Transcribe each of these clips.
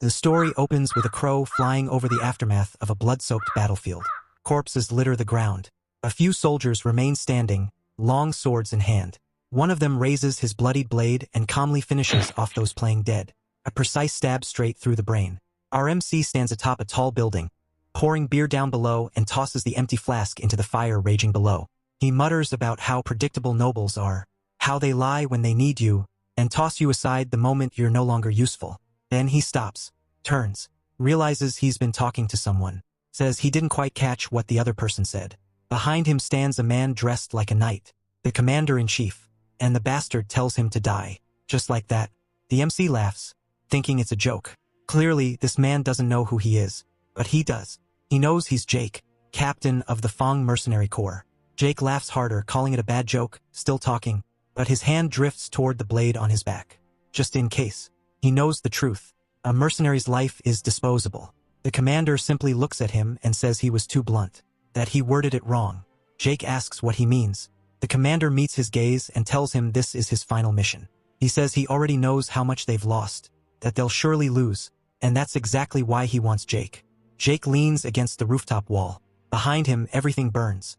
The story opens with a crow flying over the aftermath of a blood-soaked battlefield. Corpses litter the ground. A few soldiers remain standing, long swords in hand. One of them raises his bloodied blade and calmly finishes off those playing dead. A precise stab straight through the brain. Our MC stands atop a tall building, pouring beer down below and tosses the empty flask into the fire raging below. He mutters about how predictable nobles are, how they lie when they need you, and toss you aside the moment you're no longer useful. Then he stops, turns, realizes he's been talking to someone, says he didn't quite catch what the other person said. Behind him stands a man dressed like a knight, the commander-in-chief, and the bastard tells him to die. Just like that, the MC laughs, thinking it's a joke. Clearly, this man doesn't know who he is, but he does. He knows he's Jake, captain of the Fang Mercenary Corps. Jake laughs harder, calling it a bad joke, still talking, but his hand drifts toward the blade on his back. Just in case. He knows the truth. A mercenary's life is disposable. The commander simply looks at him and says he was too blunt, that he worded it wrong. Jake asks what he means. The commander meets his gaze and tells him this is his final mission. He says he already knows how much they've lost, that they'll surely lose, and that's exactly why he wants Jake. Jake leans against the rooftop wall. Behind him, everything burns.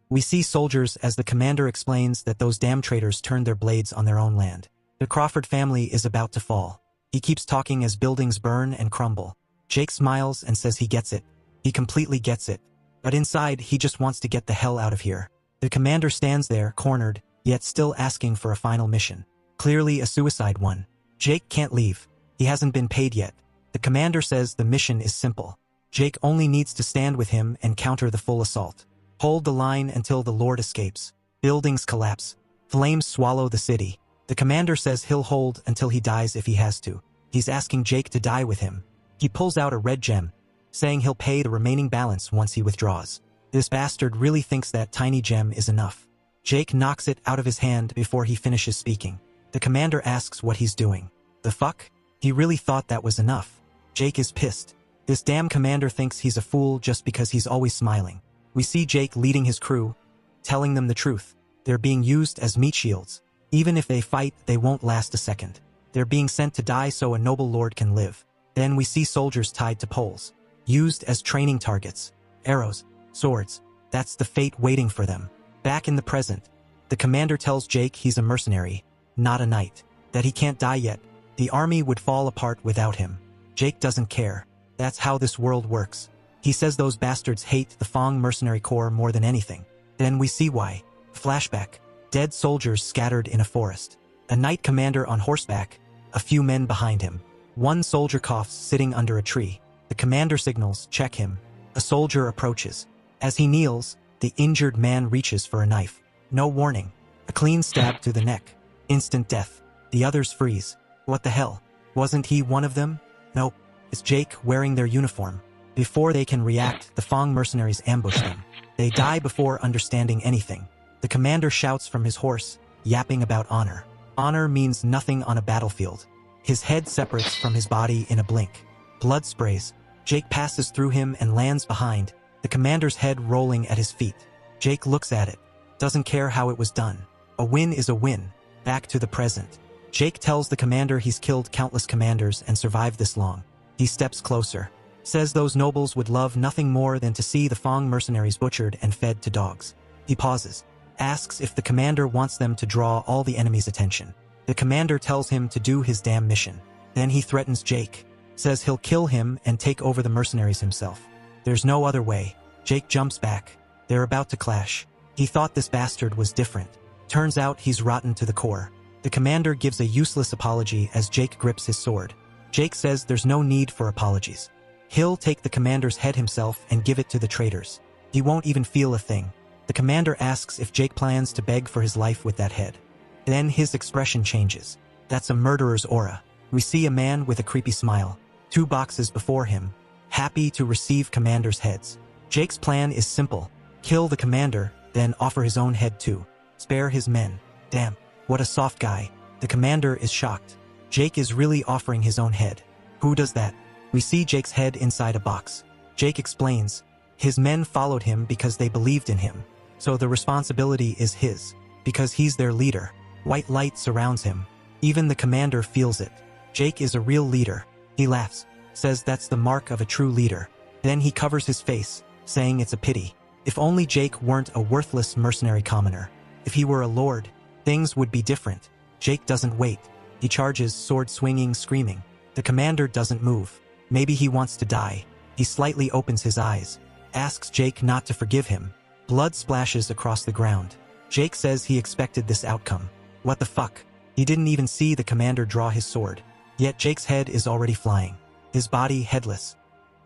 We see soldiers as the commander explains that those damn traitors turned their blades on their own land. The Crawford family is about to fall. He keeps talking as buildings burn and crumble. Jake smiles and says he gets it. He completely gets it. But inside, he just wants to get the hell out of here. The commander stands there, cornered, yet still asking for a final mission. Clearly a suicide one. Jake can't leave. He hasn't been paid yet. The commander says the mission is simple. Jake only needs to stand with him and counter the full assault. Hold the line until the Lord escapes. Buildings collapse. Flames swallow the city. The commander says he'll hold until he dies if he has to. He's asking Jake to die with him. He pulls out a red gem, saying he'll pay the remaining balance once he withdraws. This bastard really thinks that tiny gem is enough. Jake knocks it out of his hand before he finishes speaking. The commander asks what he's doing. The fuck? He really thought that was enough. Jake is pissed. This damn commander thinks he's a fool just because he's always smiling. We see Jake leading his crew, telling them the truth. They're being used as meat shields. Even if they fight, they won't last a second. They're being sent to die so a noble lord can live. Then we see soldiers tied to poles, used as training targets. Arrows, swords, that's the fate waiting for them. Back in the present, the commander tells Jake he's a mercenary, not a knight, that he can't die yet. The army would fall apart without him. Jake doesn't care. That's how this world works. He says those bastards hate the Fang Mercenary Corps more than anything. Then we see why. Flashback. Dead soldiers scattered in a forest. A knight commander on horseback, a few men behind him. One soldier coughs sitting under a tree. The commander signals, check him. A soldier approaches. As he kneels, the injured man reaches for a knife. No warning. A clean stab to the neck. Instant death. The others freeze. What the hell? Wasn't he one of them? Nope. It's Jake wearing their uniform. Before they can react, the Fang mercenaries ambush them. They die before understanding anything. The commander shouts from his horse, yapping about honor. Honor means nothing on a battlefield. His head separates from his body in a blink. Blood sprays. Jake passes through him and lands behind, the commander's head rolling at his feet. Jake looks at it. Doesn't care how it was done. A win is a win. Back to the present. Jake tells the commander he's killed countless commanders and survived this long. He steps closer. Says those nobles would love nothing more than to see the Fang mercenaries butchered and fed to dogs. He pauses. Asks if the commander wants them to draw all the enemy's attention. The commander tells him to do his damn mission. Then he threatens Jake. Says he'll kill him and take over the mercenaries himself. There's no other way. Jake jumps back. They're about to clash. He thought this bastard was different. Turns out he's rotten to the core. The commander gives a useless apology as Jake grips his sword. Jake says there's no need for apologies. He'll take the commander's head himself and give it to the traitors. He won't even feel a thing. The commander asks if Jake plans to beg for his life with that head. Then his expression changes. That's a murderer's aura. We see a man with a creepy smile. 2 boxes before him, happy to receive commanders' heads. Jake's plan is simple. Kill the commander, then offer his own head too. Spare his men. Damn, what a soft guy. The commander is shocked. Jake is really offering his own head. Who does that? We see Jake's head inside a box. Jake explains. His men followed him because they believed in him. So the responsibility is his, because he's their leader. White light surrounds him. Even the commander feels it. Jake is a real leader. He laughs. says that's the mark of a true leader. Then he covers his face, saying it's a pity. If only Jake weren't a worthless mercenary commoner. If he were a lord, things would be different. Jake doesn't wait. He charges, sword swinging, screaming. The commander doesn't move. Maybe he wants to die. He slightly opens his eyes, asks Jake not to forgive him. Blood splashes across the ground. Jake says he expected this outcome. What the fuck? He didn't even see the commander draw his sword. Yet Jake's head is already flying, his body headless.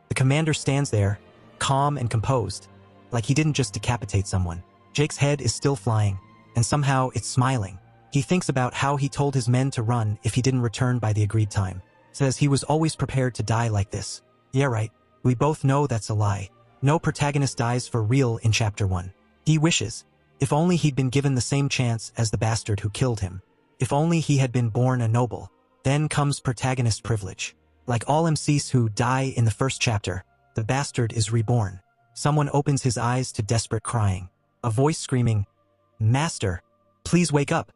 The commander stands there, calm and composed, like he didn't just decapitate someone. Jake's head is still flying, and somehow it's smiling. He thinks about how he told his men to run if he didn't return by the agreed time. Says he was always prepared to die like this. Yeah, right. We both know that's a lie. No protagonist dies for real in Chapter 1. He wishes. If only he'd been given the same chance as the bastard who killed him. If only he had been born a noble. Then comes protagonist privilege. Like all MCs who die in the first chapter, the bastard is reborn. Someone opens his eyes to desperate crying. A voice screaming, "Master, please wake up."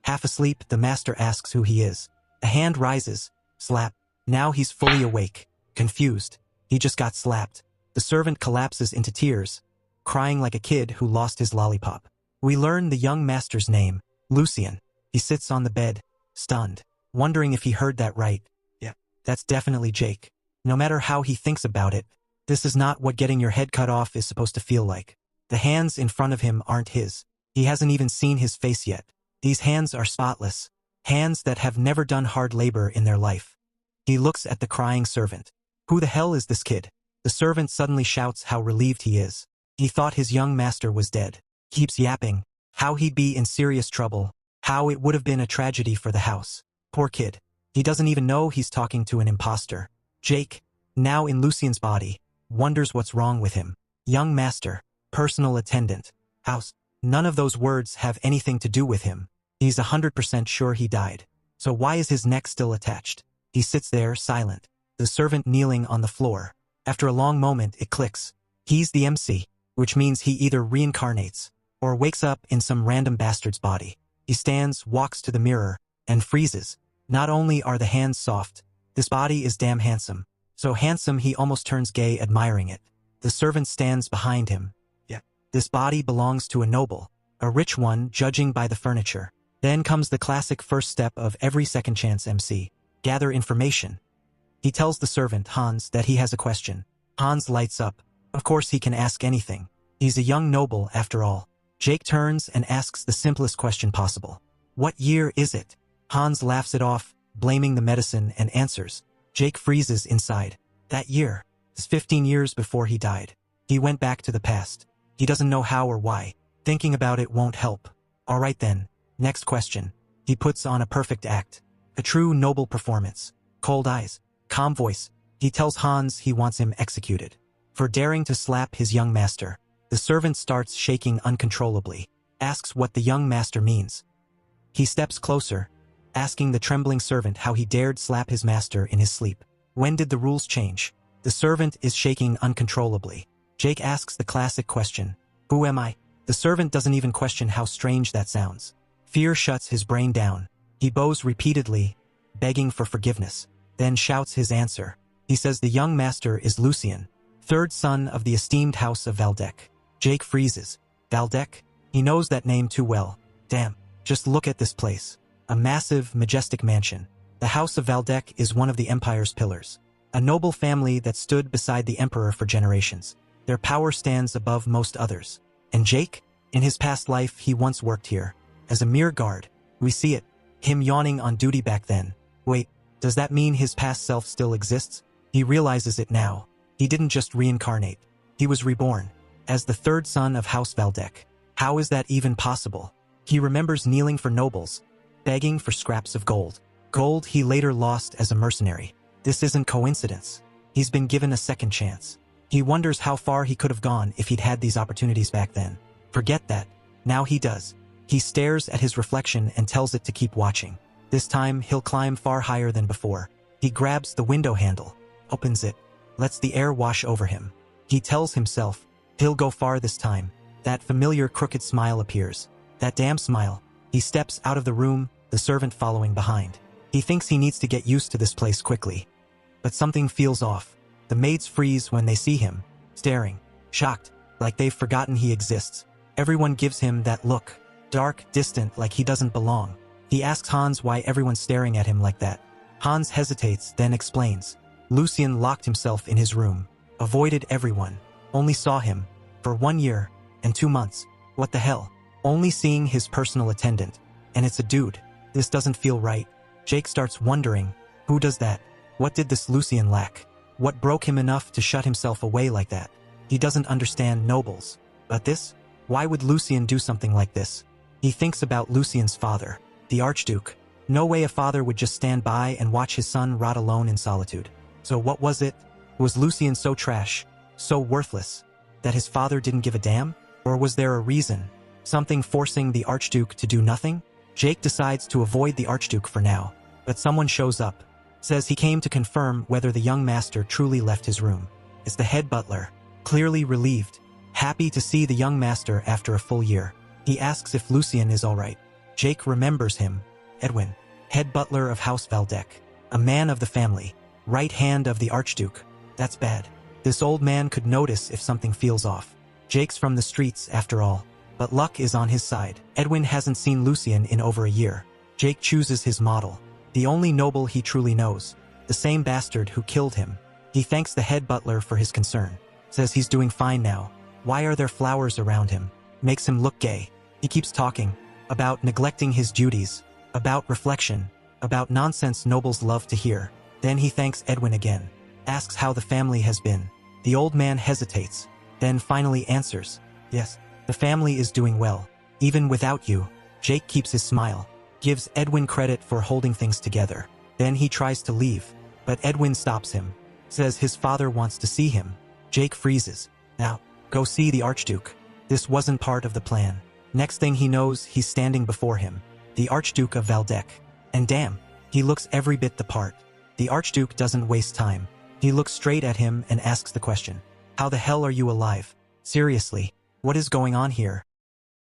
Half asleep, the master asks who he is. A hand rises. Slap. Now he's fully awake. Confused. He just got slapped. The servant collapses into tears, crying like a kid who lost his lollipop. We learn the young master's name, Lucian. He sits on the bed, stunned, wondering if he heard that right. Yeah, that's definitely Jake. No matter how he thinks about it, this is not what getting your head cut off is supposed to feel like. The hands in front of him aren't his. He hasn't even seen his face yet. These hands are spotless. Hands that have never done hard labor in their life. He looks at the crying servant. Who the hell is this kid? The servant suddenly shouts how relieved he is. He thought his young master was dead. Keeps yapping. How he'd be in serious trouble. How it would have been a tragedy for the house. Poor kid. He doesn't even know he's talking to an imposter. Jake, now in Lucian's body, wonders what's wrong with him. Young master, personal attendant, house. None of those words have anything to do with him. He's 100% sure he died. So why is his neck still attached? He sits there, silent. The servant kneeling on the floor. After a long moment, it clicks. He's the MC, which means he either reincarnates or wakes up in some random bastard's body. He stands, walks to the mirror, and freezes. Not only are the hands soft, this body is damn handsome. So handsome he almost turns gay admiring it. The servant stands behind him. Yeah. This body belongs to a noble, a rich one, judging by the furniture. Then comes the classic first step of every second chance MC. Gather information. He tells the servant, Hans, that he has a question. Hans lights up. Of course he can ask anything. He's a young noble, after all. Jake turns and asks the simplest question possible. What year is it? Hans laughs it off, blaming the medicine, and answers. Jake freezes inside. That year is 15 years before he died. He went back to the past. He doesn't know how or why. Thinking about it won't help. All right then. Next question. He puts on a perfect act. A true noble performance. Cold eyes. Calm voice. He tells Hans he wants him executed for daring to slap his young master. The servant starts shaking uncontrollably. Asks what the young master means. He steps closer, asking the trembling servant how he dared slap his master in his sleep. When did the rules change? The servant is shaking uncontrollably. Jake asks the classic question. Who am I? The servant doesn't even question how strange that sounds. Fear shuts his brain down. He bows repeatedly, begging for forgiveness, then shouts his answer. He says the young master is Lucian, third son of the esteemed house of Valdec. Jake freezes. Valdec? He knows that name too well. Damn, just look at this place. A massive, majestic mansion. The House of Valdec is one of the Empire's pillars. A noble family that stood beside the Emperor for generations. Their power stands above most others. And Jake? In his past life, he once worked here. As a mere guard. We see it. Him yawning on duty back then. Wait, does that mean his past self still exists? He realizes it now. He didn't just reincarnate. He was reborn. As the third son of House Valdec. How is that even possible? He remembers kneeling for nobles, begging for scraps of gold. Gold he later lost as a mercenary. This isn't coincidence. He's been given a second chance. He wonders how far he could have gone if he'd had these opportunities back then. Forget that. Now he does. He stares at his reflection and tells it to keep watching. This time, he'll climb far higher than before. He grabs the window handle, opens it, lets the air wash over him. He tells himself, he'll go far this time. That familiar crooked smile appears. That damn smile. He steps out of the room, the servant following behind. He thinks he needs to get used to this place quickly. but something feels off. The maids freeze when they see him, staring, shocked, like they've forgotten he exists. Everyone gives him that look, dark, distant, like he doesn't belong. He asks Hans why everyone's staring at him like that. Hans hesitates, then explains. Lucien locked himself in his room, avoided everyone, only saw him, for 1 year and 2 months. What the hell? Only seeing his personal attendant. And it's a dude. This doesn't feel right. Jake starts wondering, who does that? What did this Lucien lack? What broke him enough to shut himself away like that? He doesn't understand nobles. But this? Why would Lucien do something like this? He thinks about Lucien's father, the Archduke. No way a father would just stand by and watch his son rot alone in solitude. So what was it? Was Lucien so trash, so worthless, that his father didn't give a damn? Or was there a reason? Something forcing the Archduke to do nothing? Jake decides to avoid the Archduke for now, but someone shows up, says he came to confirm whether the young master truly left his room. It's the head butler, clearly relieved, happy to see the young master after a full year. He asks if Lucien is alright. Jake remembers him, Edwin, head butler of House Valdec, a man of the family, right hand of the Archduke. That's bad. This old man could notice if something feels off. Jake's from the streets, after all. But luck is on his side. Edwin hasn't seen Lucien in over a year. Jake chooses his model, the only noble he truly knows, the same bastard who killed him. He thanks the head butler for his concern, says he's doing fine now. Why are there flowers around him? Makes him look gay. He keeps talking about neglecting his duties, about reflection, about nonsense nobles love to hear. Then he thanks Edwin again, asks how the family has been. The old man hesitates, then finally answers, yes. The family is doing well, even without you. Jake keeps his smile, gives Edwin credit for holding things together. Then he tries to leave, but Edwin stops him, says his father wants to see him. Jake freezes. Now, go see the Archduke. This wasn't part of the plan. Next thing he knows, he's standing before him, the Archduke of Valdec. And damn, he looks every bit the part. The Archduke doesn't waste time. He looks straight at him and asks the question, how the hell are you alive? Seriously. What is going on here?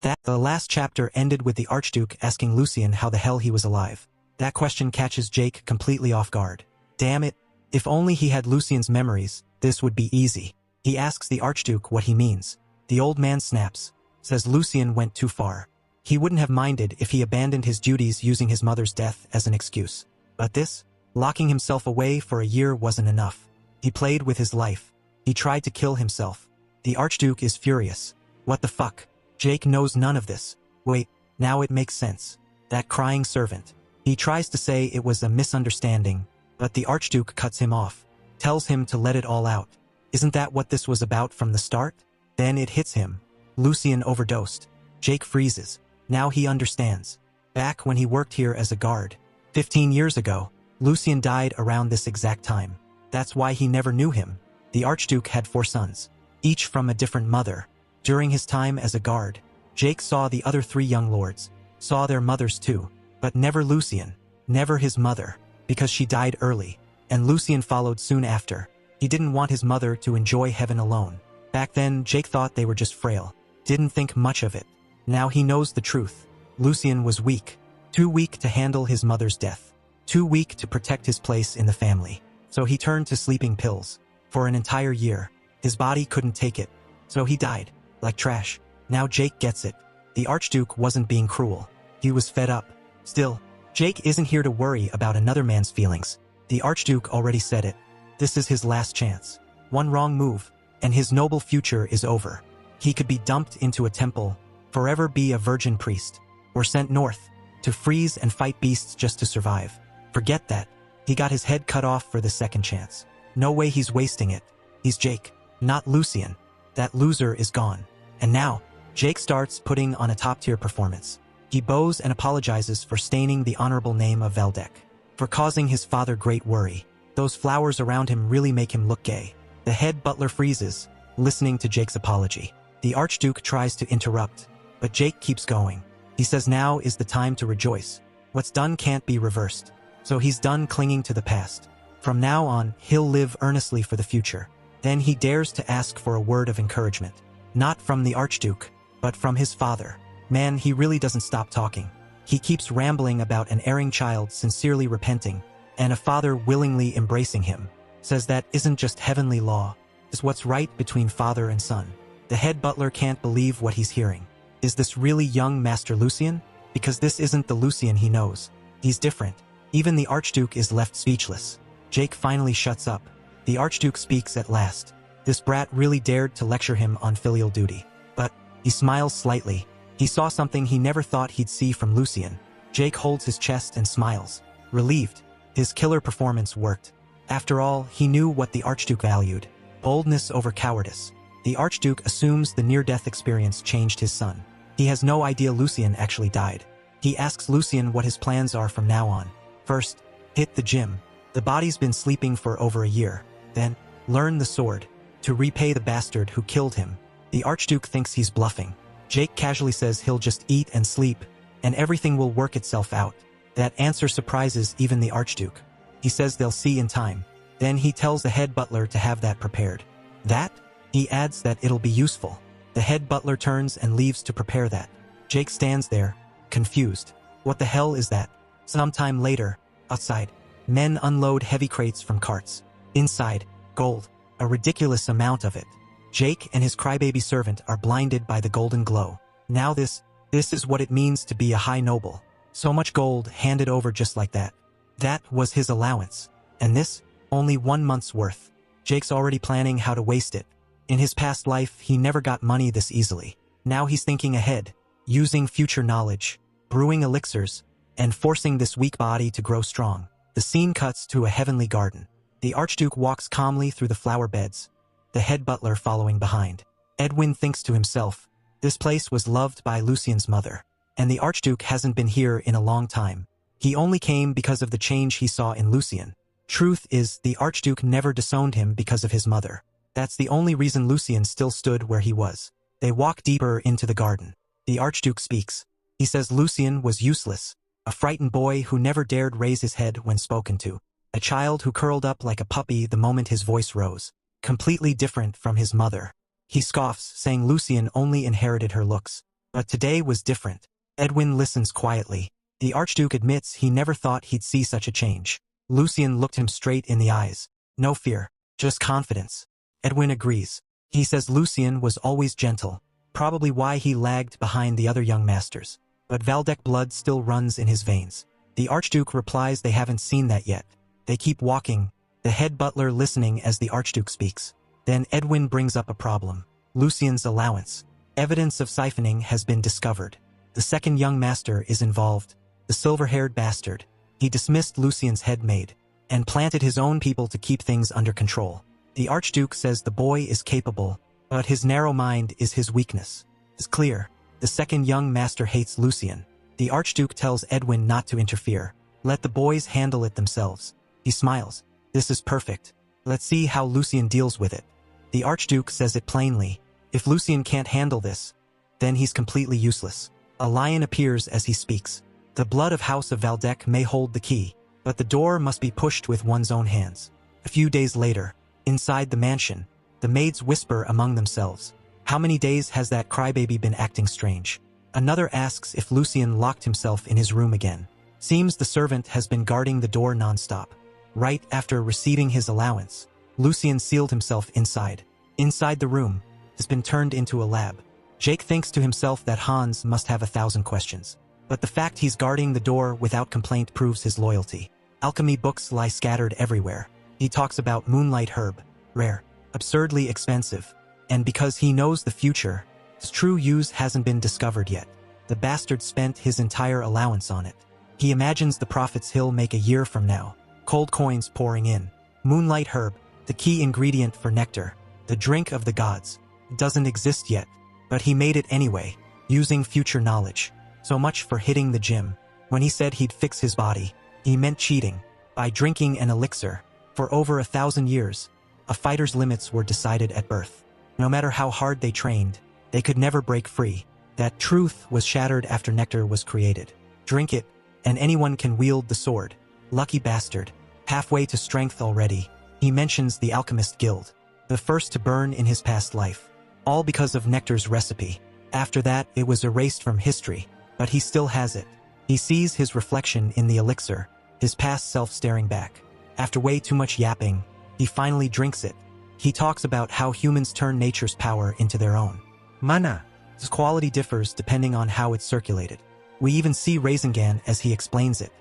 The last chapter ended with the Archduke asking Lucien how the hell he was alive. That question catches Jake completely off guard. Damn it, if only he had Lucien's memories, this would be easy. He asks the Archduke what he means. The old man snaps, says Lucien went too far. He wouldn't have minded if he abandoned his duties using his mother's death as an excuse. But this, locking himself away for a year wasn't enough. He played with his life. He tried to kill himself. The Archduke is furious. What the fuck? Jake knows none of this. Wait, now it makes sense. That crying servant. He tries to say it was a misunderstanding, but the Archduke cuts him off, tells him to let it all out. Isn't that what this was about from the start? Then it hits him. Lucien overdosed. Jake freezes. Now he understands. Back when he worked here as a guard, 15 years ago, Lucien died around this exact time. That's why he never knew him. The Archduke had 4 sons, each from a different mother. During his time as a guard, Jake saw the other 3 young lords, saw their mothers too, but never Lucien, never his mother, because she died early, and Lucien followed soon after. He didn't want his mother to enjoy heaven alone. Back then, Jake thought they were just frail, didn't think much of it. Now he knows the truth. Lucien was weak, too weak to handle his mother's death, too weak to protect his place in the family. So he turned to sleeping pills. For an entire year, his body couldn't take it, so he died. Like trash. Now Jake gets it. The Archduke wasn't being cruel. He was fed up. Still, Jake isn't here to worry about another man's feelings. The Archduke already said it. This is his last chance. One wrong move, and his noble future is over. He could be dumped into a temple, forever be a virgin priest, or sent north, to freeze and fight beasts just to survive. Forget that. He got his head cut off for the second chance. No way he's wasting it. He's Jake, not Lucien. That loser is gone. And now, Jake starts putting on a top-tier performance. He bows and apologizes for staining the honorable name of Valdec, for causing his father great worry. Those flowers around him really make him look gay. The head butler freezes, listening to Jake's apology. The Archduke tries to interrupt, but Jake keeps going. He says now is the time to rejoice. What's done can't be reversed. So he's done clinging to the past. From now on, he'll live earnestly for the future. Then he dares to ask for a word of encouragement. Not from the Archduke, but from his father. Man, he really doesn't stop talking. He keeps rambling about an erring child sincerely repenting, and a father willingly embracing him. says that isn't just heavenly law, it's what's right between father and son. The head butler can't believe what he's hearing. Is this really young Master Lucien? Because this isn't the Lucien he knows. He's different. Even the Archduke is left speechless. Jake finally shuts up. The Archduke speaks at last. This brat really dared to lecture him on filial duty. But he smiles slightly. He saw something he never thought he'd see from Lucien. Jake holds his chest and smiles, relieved. His killer performance worked. After all, he knew what the Archduke valued: boldness over cowardice. The Archduke assumes the near-death experience changed his son. He has no idea Lucien actually died. He asks Lucien what his plans are from now on. First, hit the gym. The body's been sleeping for over a year. Then, learn the sword, to repay the bastard who killed him. The Archduke thinks he's bluffing. Jake casually says he'll just eat and sleep, and everything will work itself out. That answer surprises even the Archduke. He says they'll see in time. Then he tells the head butler to have that prepared. That? He adds that it'll be useful. The head butler turns and leaves to prepare that. Jake stands there, confused. What the hell is that? Sometime later, outside, men unload heavy crates from carts. Inside, gold, a ridiculous amount of it. Jake and his crybaby servant are blinded by the golden glow. Now this is what it means to be a high noble. So much gold handed over just like that. That was his allowance. And this? Only 1 month's worth. Jake's already planning how to waste it. In his past life, he never got money this easily. Now he's thinking ahead, using future knowledge, brewing elixirs, and forcing this weak body to grow strong. The scene cuts to a heavenly garden. The Archduke walks calmly through the flower beds, the head butler following behind. Edwin thinks to himself, this place was loved by Lucien's mother, and the Archduke hasn't been here in a long time. He only came because of the change he saw in Lucien. Truth is, the Archduke never disowned him because of his mother. That's the only reason Lucien still stood where he was. They walk deeper into the garden. The Archduke speaks. He says Lucien was useless, a frightened boy who never dared raise his head when spoken to, a child who curled up like a puppy the moment his voice rose, completely different from his mother. He scoffs, saying Lucien only inherited her looks. But today was different. Edwin listens quietly. The Archduke admits he never thought he'd see such a change. Lucien looked him straight in the eyes. No fear, just confidence. Edwin agrees. He says Lucien was always gentle, probably why he lagged behind the other young masters. But Valdec blood still runs in his veins. The Archduke replies they haven't seen that yet. They keep walking, the head butler listening as the Archduke speaks. Then Edwin brings up a problem. Lucien's allowance. Evidence of siphoning has been discovered. The second young master is involved, the silver-haired bastard. He dismissed Lucien's head maid, and planted his own people to keep things under control. The Archduke says the boy is capable, but his narrow mind is his weakness. It's clear. The second young master hates Lucien. The Archduke tells Edwin not to interfere. Let the boys handle it themselves. He smiles. This is perfect. Let's see how Lucien deals with it. The Archduke says it plainly. If Lucien can't handle this, then he's completely useless. A lion appears as he speaks. The blood of House of Valdec may hold the key, but the door must be pushed with one's own hands. A few days later, inside the mansion, the maids whisper among themselves. How many days has that crybaby been acting strange? Another asks if Lucien locked himself in his room again. Seems the servant has been guarding the door non-stop. Right after receiving his allowance, Lucien sealed himself inside. Inside the room has been turned into a lab. Jake thinks to himself that Hans must have 1,000 questions. But the fact he's guarding the door without complaint proves his loyalty. Alchemy books lie scattered everywhere. He talks about moonlight herb, rare, absurdly expensive. And because he knows the future, its true use hasn't been discovered yet. The bastard spent his entire allowance on it. He imagines the profits he'll make a year from now. Cold coins pouring in. Moonlight herb, the key ingredient for nectar, the drink of the gods, doesn't exist yet. But he made it anyway, using future knowledge. So much for hitting the gym. When he said he'd fix his body, he meant cheating. By drinking an elixir. For over 1,000 years, a fighter's limits were decided at birth. No matter how hard they trained, they could never break free. That truth was shattered after nectar was created. Drink it, and anyone can wield the sword. Lucky bastard. Halfway to strength already. He mentions the Alchemist Guild, the first to burn in his past life. All because of nectar's recipe. After that, it was erased from history, but he still has it. He sees his reflection in the elixir, his past self staring back. After way too much yapping, He finally drinks it. He talks about how humans turn nature's power into their own. Mana. Its quality differs depending on how it's circulated. We even see Rasengan as he explains it.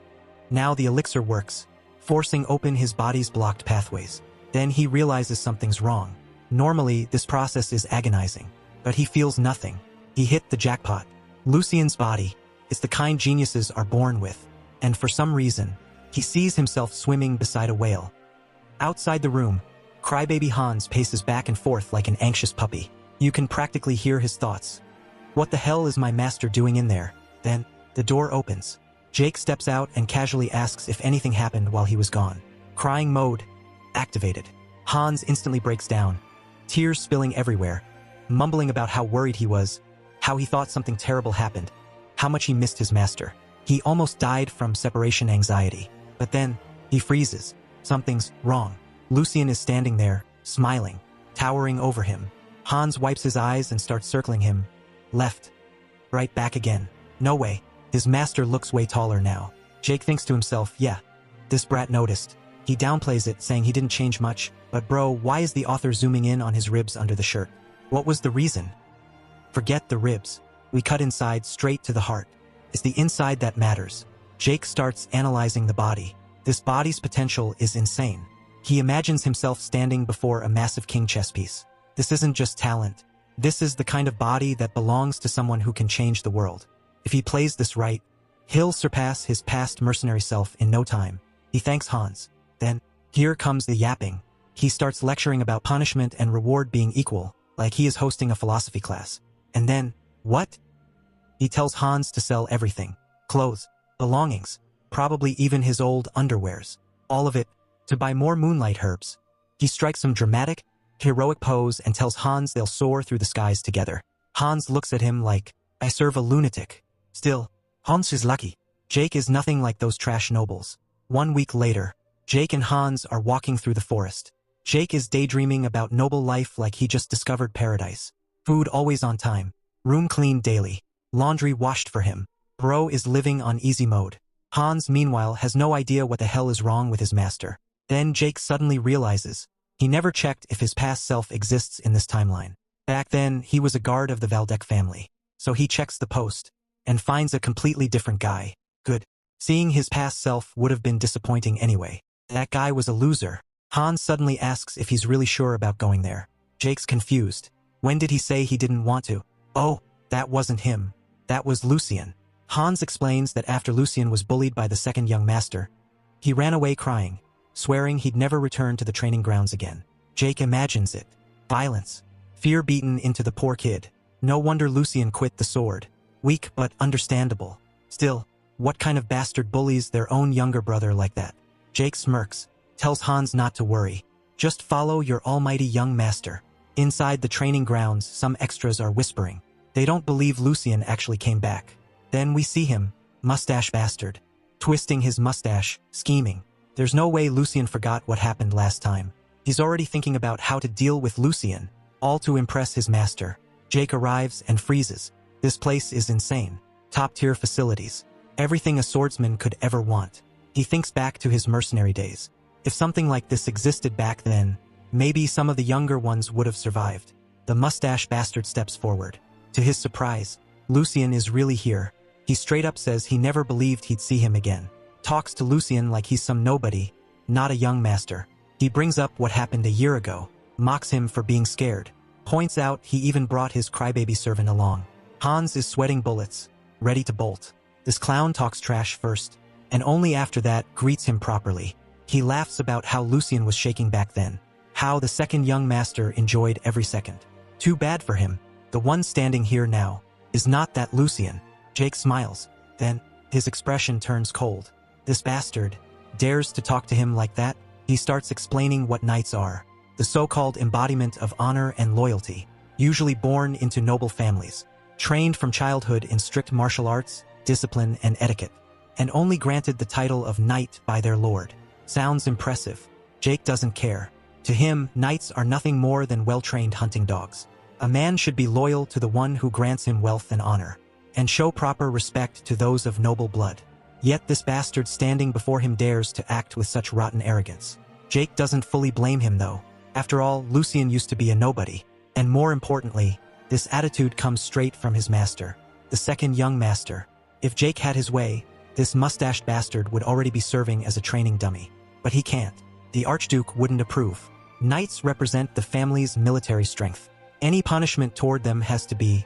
Now the elixir works, forcing open his body's blocked pathways. Then he realizes something's wrong. Normally, this process is agonizing, but he feels nothing. He hit the jackpot. Lucien's body is the kind geniuses are born with, and for some reason, he sees himself swimming beside a whale. Outside the room, crybaby Hans paces back and forth like an anxious puppy. You can practically hear his thoughts. What the hell is my master doing in there? Then, the door opens. Jake steps out and casually asks if anything happened while he was gone. Crying mode activated. Hans instantly breaks down, tears spilling everywhere, mumbling about how worried he was, how he thought something terrible happened, how much he missed his master. He almost died from separation anxiety. But then, he freezes. Something's wrong. Lucien is standing there, smiling, towering over him. Hans wipes his eyes and starts circling him. Left. Right, back again. No way. His master looks way taller now. Jake thinks to himself, yeah, this brat noticed. He downplays it, saying he didn't change much. But bro, why is the author zooming in on his ribs under the shirt? What was the reason? Forget the ribs. We cut inside, straight to the heart. It's the inside that matters. Jake starts analyzing the body. This body's potential is insane. He imagines himself standing before a massive king chess piece. This isn't just talent. This is the kind of body that belongs to someone who can change the world. If he plays this right, he'll surpass his past mercenary self in no time. He thanks Hans. Then, here comes the yapping. He starts lecturing about punishment and reward being equal, like he is hosting a philosophy class. And then, what? He tells Hans to sell everything. Clothes, belongings, probably even his old underwears. All of it, to buy more moonlight herbs. He strikes some dramatic, heroic pose and tells Hans they'll soar through the skies together. Hans looks at him like, I serve a lunatic. Still, Hans is lucky. Jake is nothing like those trash nobles. 1 week later, Jake and Hans are walking through the forest. Jake is daydreaming about noble life like he just discovered paradise. Food always on time. Room cleaned daily. Laundry washed for him. Bro is living on easy mode. Hans, meanwhile, has no idea what the hell is wrong with his master. Then Jake suddenly realizes he never checked if his past self exists in this timeline. Back then, he was a guard of the Valdec family. So he checks the post and finds a completely different guy. Good. Seeing his past self would have been disappointing anyway. That guy was a loser. Hans suddenly asks if he's really sure about going there. Jake's confused. When did he say he didn't want to? Oh, that wasn't him. That was Lucien. Hans explains that after Lucien was bullied by the second young master, he ran away crying, swearing he'd never return to the training grounds again. Jake imagines it. Violence. Fear beaten into the poor kid. No wonder Lucien quit the sword. Weak but understandable. Still, what kind of bastard bullies their own younger brother like that? Jake smirks, tells Hans not to worry. Just follow your almighty young master. Inside the training grounds, some extras are whispering. They don't believe Lucien actually came back. Then we see him, mustache bastard, twisting his mustache, scheming. There's no way Lucien forgot what happened last time. He's already thinking about how to deal with Lucien, all to impress his master. Jake arrives and freezes. This place is insane. Top-tier facilities. Everything a swordsman could ever want. He thinks back to his mercenary days. If something like this existed back then, maybe some of the younger ones would have survived. The mustache bastard steps forward. To his surprise, Lucien is really here. He straight up says he never believed he'd see him again. Talks to Lucien like he's some nobody, not a young master. He brings up what happened a year ago, mocks him for being scared, points out he even brought his crybaby servant along. Hans is sweating bullets, ready to bolt. This clown talks trash first, and only after that greets him properly. He laughs about how Lucien was shaking back then, how the second young master enjoyed every second. Too bad for him. The one standing here now is not that Lucien. Jake smiles. Then, his expression turns cold. This bastard dares to talk to him like that? He starts explaining what knights are. The so-called embodiment of honor and loyalty. Usually born into noble families. Trained from childhood in strict martial arts, discipline, and etiquette. And only granted the title of knight by their lord. Sounds impressive. Jake doesn't care. To him, knights are nothing more than well-trained hunting dogs. A man should be loyal to the one who grants him wealth and honor, and show proper respect to those of noble blood. Yet this bastard standing before him dares to act with such rotten arrogance. Jake doesn't fully blame him though. After all, Lucien used to be a nobody. And more importantly, this attitude comes straight from his master, the second young master. If Jake had his way, this mustached bastard would already be serving as a training dummy. But he can't. The Archduke wouldn't approve. Knights represent the family's military strength. Any punishment toward them has to be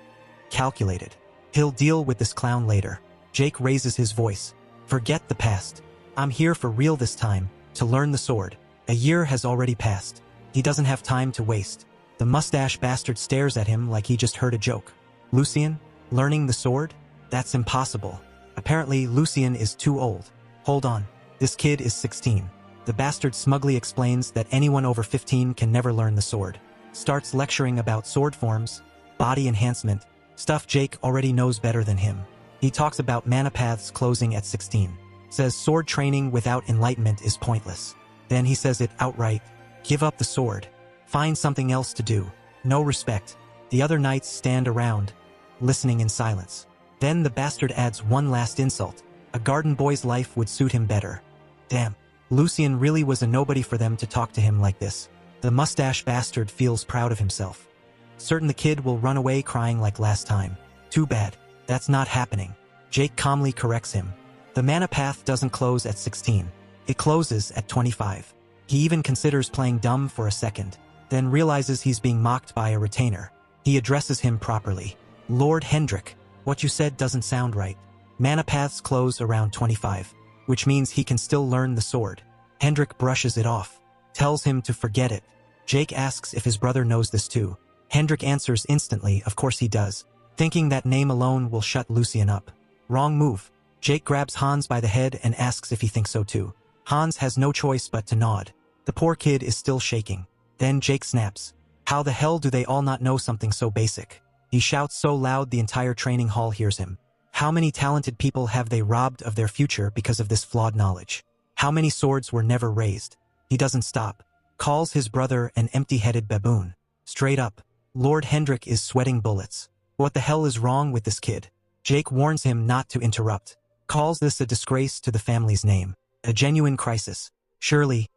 calculated. He'll deal with this clown later. Jake raises his voice. Forget the past. I'm here for real this time, to learn the sword. A year has already passed. He doesn't have time to waste. The mustache bastard stares at him like he just heard a joke. Lucien? Learning the sword? That's impossible. Apparently, Lucien is too old. Hold on. This kid is 16. The bastard smugly explains that anyone over 15 can never learn the sword. Starts lecturing about sword forms, body enhancement, stuff Jake already knows better than him. He talks about mana paths closing at 16. Says sword training without enlightenment is pointless. Then he says it outright. Give up the sword. Find something else to do. No respect. The other knights stand around, listening in silence. Then the bastard adds one last insult. A garden boy's life would suit him better. Damn. Lucien really was a nobody for them to talk to him like this. The mustache bastard feels proud of himself. Certain the kid will run away crying like last time. Too bad. That's not happening. Jake calmly corrects him. The mana path doesn't close at 16. It closes at 25. He even considers playing dumb for a second, then realizes he's being mocked by a retainer. He addresses him properly. Lord Hendrik, what you said doesn't sound right. Mana paths close around 25, which means he can still learn the sword. Hendrik brushes it off, tells him to forget it. Jake asks if his brother knows this too. Hendrik answers instantly, of course he does, thinking that name alone will shut Lucien up. Wrong move. Jake grabs Hans by the head and asks if he thinks so too. Hans has no choice but to nod. The poor kid is still shaking. Then Jake snaps. How the hell do they all not know something so basic? He shouts so loud the entire training hall hears him. How many talented people have they robbed of their future because of this flawed knowledge? How many swords were never raised? He doesn't stop. Calls his brother an empty-headed baboon. Straight up. Lord Hendrik is sweating bullets. What the hell is wrong with this kid? Jake warns him not to interrupt. Calls this a disgrace to the family's name. A genuine crisis. Surely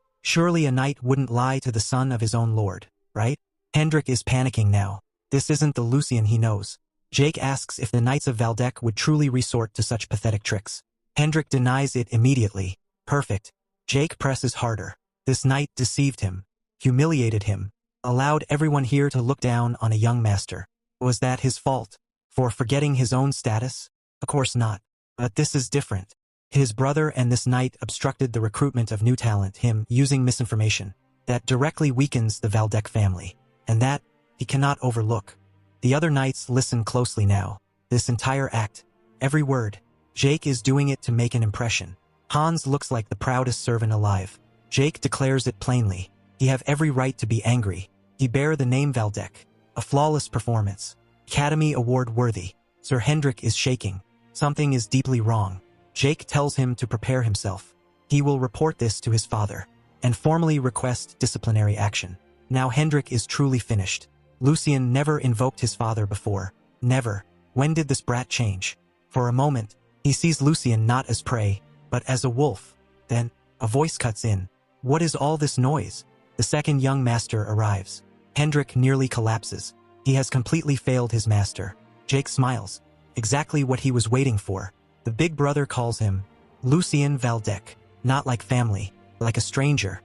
a knight wouldn't lie to the son of his own lord, right? Hendrik is panicking now. This isn't the Lucien he knows. Jake asks if the Knights of Valdec would truly resort to such pathetic tricks. Hendrik denies it immediately. Perfect. Jake presses harder. This knight deceived him, humiliated him, allowed everyone here to look down on a young master. Was that his fault? For forgetting his own status? Of course not. But this is different. His brother and this knight obstructed the recruitment of new talent, him using misinformation. That directly weakens the Valdec family. And that he cannot overlook. The other knights listen closely now. This entire act, every word. Jake is doing it to make an impression. Hans looks like the proudest servant alive. Jake declares it plainly. He have every right to be angry. He bear the name Valdec. A flawless performance. Academy Award worthy. Sir Hendrik is shaking. Something is deeply wrong. Jake tells him to prepare himself. He will report this to his father and formally request disciplinary action. Now Hendrik is truly finished. Lucien never invoked his father before. Never. When did this brat change? For a moment, he sees Lucien not as prey, but as a wolf. Then, a voice cuts in. What is all this noise? The second young master arrives. Hendrik nearly collapses. He has completely failed his master. Jake smiles. Exactly what he was waiting for. The big brother calls him Lucien Valdec. Not like family, like a stranger.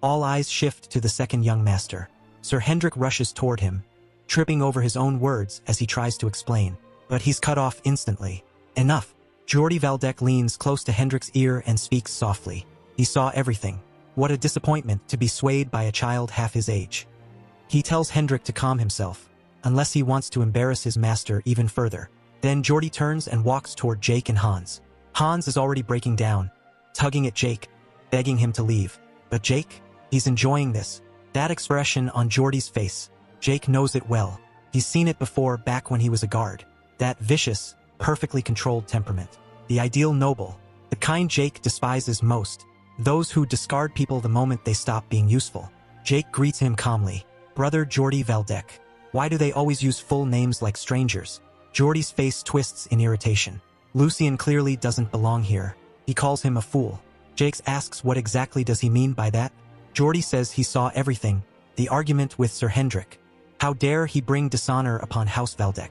All eyes shift to the second young master. Sir Hendrik rushes toward him, tripping over his own words as he tries to explain. But he's cut off instantly. Enough. Jordi Valdec leans close to Hendrik's ear and speaks softly. He saw everything. What a disappointment to be swayed by a child half his age. He tells Hendrik to calm himself, unless he wants to embarrass his master even further. Then Jordi turns and walks toward Jake and Hans. Hans is already breaking down, tugging at Jake, begging him to leave. But Jake? He's enjoying this. That expression on Jordi's face. Jake knows it well. He's seen it before back when he was a guard. That vicious, perfectly controlled temperament. The ideal noble. The kind Jake despises most. Those who discard people the moment they stop being useful. Jake greets him calmly. Brother Jordi Valdec. Why do they always use full names like strangers? Jordi's face twists in irritation. Lucien clearly doesn't belong here. He calls him a fool. Jake asks what exactly does he mean by that? Jordy says he saw everything, the argument with Sir Hendrik. How dare he bring dishonor upon House Valdec?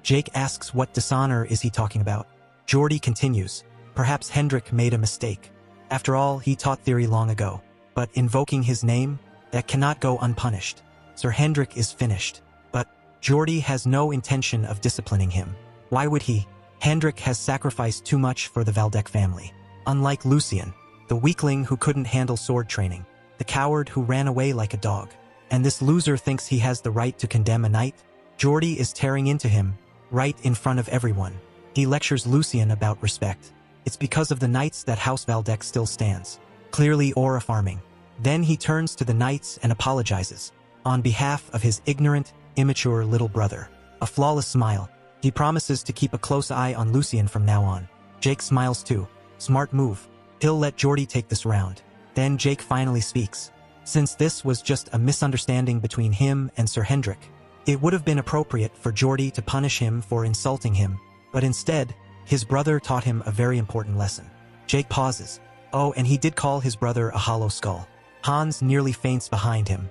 Jake asks what dishonor is he talking about. Jordy continues, perhaps Hendrik made a mistake. After all, he taught theory long ago. But invoking his name, that cannot go unpunished. Sir Hendrik is finished. But Jordy has no intention of disciplining him. Why would he? Hendrik has sacrificed too much for the Valdec family. Unlike Lucien, the weakling who couldn't handle sword training, the coward who ran away like a dog. And this loser thinks he has the right to condemn a knight? Jordy is tearing into him, right in front of everyone. He lectures Lucien about respect. It's because of the knights that House Valdec still stands. Clearly aura farming. Then he turns to the knights and apologizes. On behalf of his ignorant, immature little brother. A flawless smile. He promises to keep a close eye on Lucien from now on. Jake smiles too. Smart move. He'll let Jordy take this round. Then Jake finally speaks. Since this was just a misunderstanding between him and Sir Hendrik, it would have been appropriate for Jordy to punish him for insulting him, but instead, his brother taught him a very important lesson. Jake pauses. Oh, and he did call his brother a hollow skull. Hans nearly faints behind him.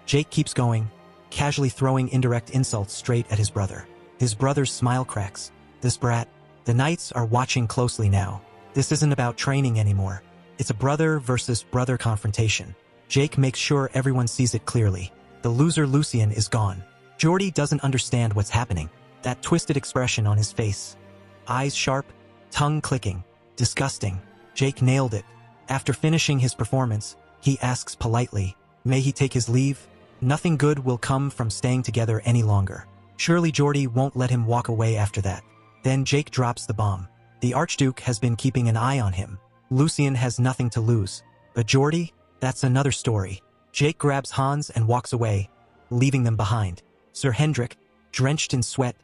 Jake keeps going, casually throwing indirect insults straight at his brother. His brother's smile cracks. This brat. The knights are watching closely now. This isn't about training anymore. It's a brother versus brother confrontation. Jake makes sure everyone sees it clearly. The loser Lucien is gone. Jordy doesn't understand what's happening. That twisted expression on his face. Eyes sharp, tongue clicking. Disgusting. Jake nailed it. After finishing his performance, he asks politely, may he take his leave? Nothing good will come from staying together any longer. Surely Jordy won't let him walk away after that. Then Jake drops the bomb. The Archduke has been keeping an eye on him. Lucien has nothing to lose. But Jordy? That's another story. Jake grabs Hans and walks away, leaving them behind. Sir Hendrik, drenched in sweat,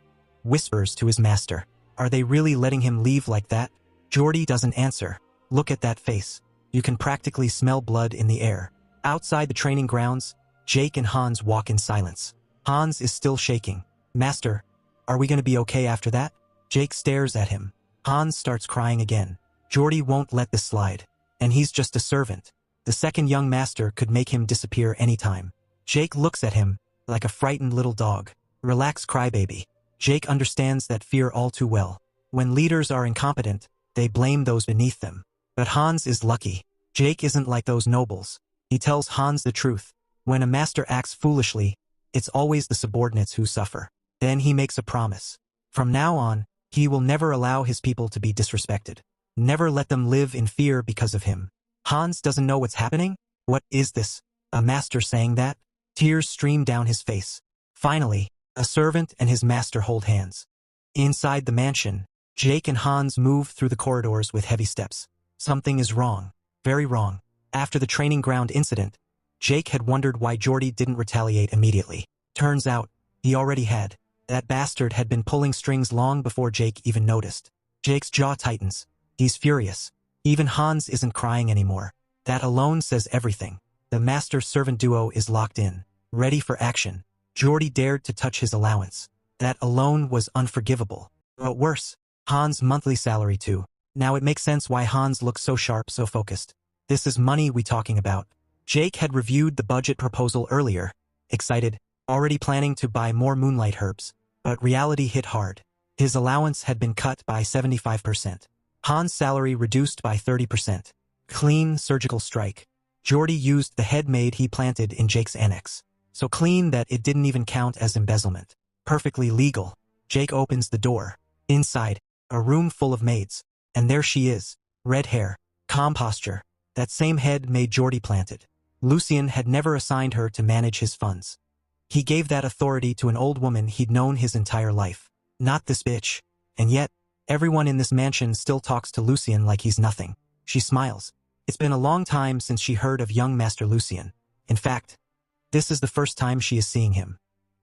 whispers to his master. Are they really letting him leave like that? Jordy doesn't answer. Look at that face. You can practically smell blood in the air. Outside the training grounds, Jake and Hans walk in silence. Hans is still shaking. Master, are we going to be okay after that? Jake stares at him. Hans starts crying again. Jordy won't let this slide. And he's just a servant. The second young master could make him disappear anytime. Jake looks at him, like a frightened little dog. Relax, crybaby. Jake understands that fear all too well. When leaders are incompetent, they blame those beneath them. But Hans is lucky. Jake isn't like those nobles. He tells Hans the truth. When a master acts foolishly, it's always the subordinates who suffer. Then he makes a promise. From now on, he will never allow his people to be disrespected. Never let them live in fear because of him. Hans doesn't know what's happening. What is this? A master saying that? Tears stream down his face. Finally, a servant and his master hold hands. Inside the mansion, Jake and Hans move through the corridors with heavy steps. Something is wrong. Very wrong. After the training ground incident, Jake had wondered why Jordy didn't retaliate immediately. Turns out, he already had. That bastard had been pulling strings long before Jake even noticed. Jake's jaw tightens. He's furious. Even Hans isn't crying anymore. That alone says everything. The master-servant duo is locked in, ready for action. Jordy dared to touch his allowance. That alone was unforgivable. But worse, Hans' monthly salary too. Now it makes sense why Hans looks so sharp, so focused. This is money we talking about. Jake had reviewed the budget proposal earlier, excited, already planning to buy more moonlight herbs. But reality hit hard. His allowance had been cut by 75%. Hans' salary reduced by 30%. Clean surgical strike. Jordy used the head maid he planted in Jake's annex. So clean that it didn't even count as embezzlement. Perfectly legal. Jake opens the door. Inside, a room full of maids. And there she is. Red hair. Calm posture. That same head maid Jordy planted. Lucien had never assigned her to manage his funds. He gave that authority to an old woman he'd known his entire life. Not this bitch. And yet, everyone in this mansion still talks to Lucien like he's nothing. She smiles. It's been a long time since she heard of young Master Lucien. In fact, this is the first time she is seeing him.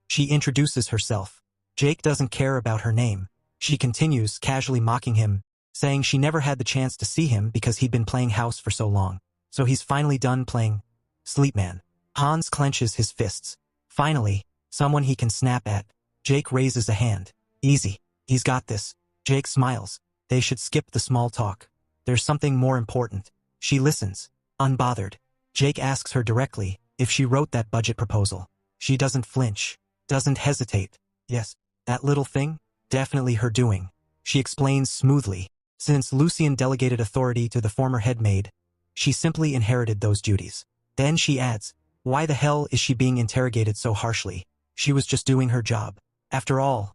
She introduces herself. Jake doesn't care about her name. She continues, casually mocking him, saying she never had the chance to see him because he'd been playing house for so long. So he's finally done playing Sleepman. Hans clenches his fists. Finally, someone he can snap at. Jake raises a hand. Easy. He's got this. Jake smiles. They should skip the small talk. There's something more important. She listens, unbothered. Jake asks her directly if she wrote that budget proposal. She doesn't flinch, doesn't hesitate. Yes, that little thing? Definitely her doing. She explains smoothly. Since Lucien delegated authority to the former head maid, she simply inherited those duties. Then she adds, why the hell is she being interrogated so harshly? She was just doing her job. After all,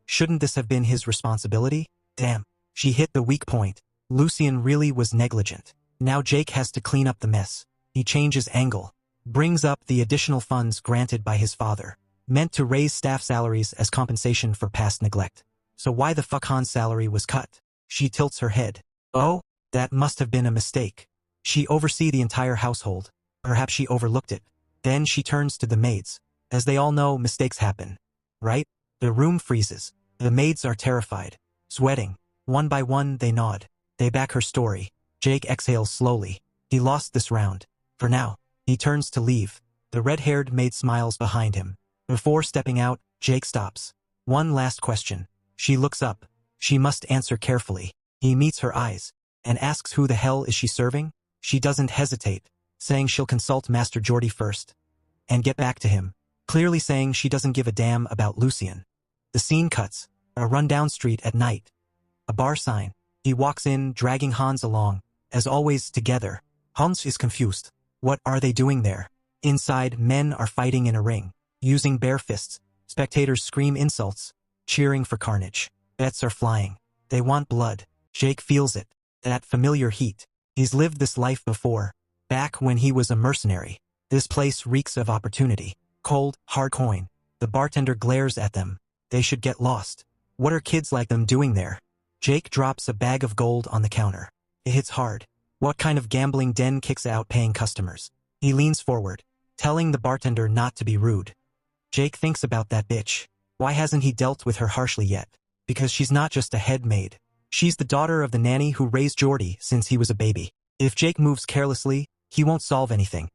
shouldn't this have been his responsibility? Damn, she hit the weak point. Lucien really was negligent. Now Jake has to clean up the mess. He changes angle, brings up the additional funds granted by his father, meant to raise staff salaries as compensation for past neglect. So why the fuck Han's salary was cut? She tilts her head. Oh, that must have been a mistake. She oversee the entire household. Perhaps she overlooked it. Then she turns to the maids. As they all know, mistakes happen. Right? The room freezes. The maids are terrified. Sweating. One by one, they nod. They back her story. Jake exhales slowly. He lost this round. For now. He turns to leave. The red-haired maid smiles behind him. Before stepping out, Jake stops. One last question. She looks up. She must answer carefully. He meets her eyes and asks who the hell is she serving? She doesn't hesitate, saying she'll consult Master Geordie first and get back to him, clearly saying she doesn't give a damn about Lucien. The scene cuts. A rundown street at night. A bar sign. He walks in, dragging Hans along. As always, together. Hans is confused. What are they doing there? Inside, men are fighting in a ring, using bare fists. Spectators scream insults, cheering for carnage. Bets are flying. They want blood. Jake feels it. That familiar heat. He's lived this life before, back when he was a mercenary. This place reeks of opportunity. Cold, hard coin. The bartender glares at them. They should get lost. What are kids like them doing there? Jake drops a bag of gold on the counter. It hits hard. What kind of gambling den kicks out paying customers? He leans forward, telling the bartender not to be rude. Jake thinks about that bitch. Why hasn't he dealt with her harshly yet? Because she's not just a head maid. She's the daughter of the nanny who raised Geordie since he was a baby. If Jake moves carelessly, he won't solve anything.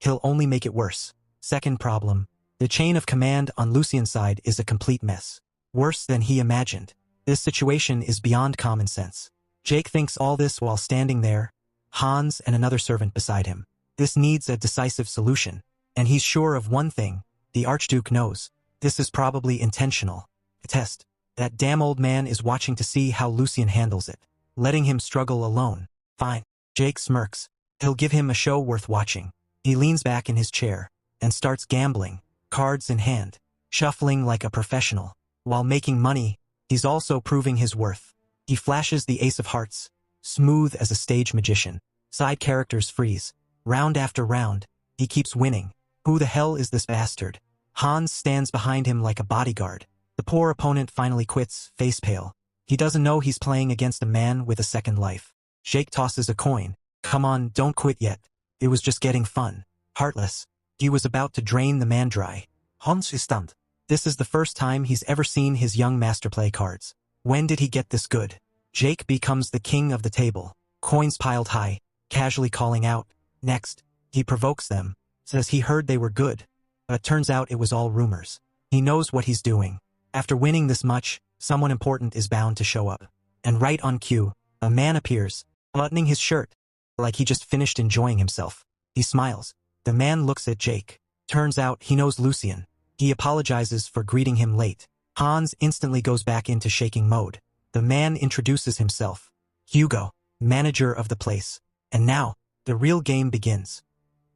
He'll only make it worse. Second problem. The chain of command on Lucien's side is a complete mess. Worse than he imagined. This situation is beyond common sense. Jake thinks all this while standing there, Hans and another servant beside him. This needs a decisive solution. And he's sure of one thing. The Archduke knows. This is probably intentional. A test. That damn old man is watching to see how Lucien handles it. Letting him struggle alone. Fine. Jake smirks. He'll give him a show worth watching. He leans back in his chair and starts gambling, cards in hand, shuffling like a professional. While making money, he's also proving his worth. He flashes the ace of hearts, smooth as a stage magician. Side characters freeze. Round after round, he keeps winning. Who the hell is this bastard? Hans stands behind him like a bodyguard. The poor opponent finally quits, face pale. He doesn't know he's playing against a man with a second life. Jake tosses a coin. Come on, don't quit yet. It was just getting fun. Heartless. He was about to drain the man dry. Hans is stunned. This is the first time he's ever seen his young master play cards. When did he get this good? Jake becomes the king of the table. Coins piled high, casually calling out. Next, he provokes them. Says he heard they were good. But turns out it was all rumors. He knows what he's doing. After winning this much, someone important is bound to show up. And right on cue, a man appears, buttoning his shirt, like he just finished enjoying himself. He smiles. The man looks at Jake. Turns out he knows Lucien. He apologizes for greeting him late. Hans instantly goes back into shaking mode. The man introduces himself. Hugo, manager of the place. And now, the real game begins.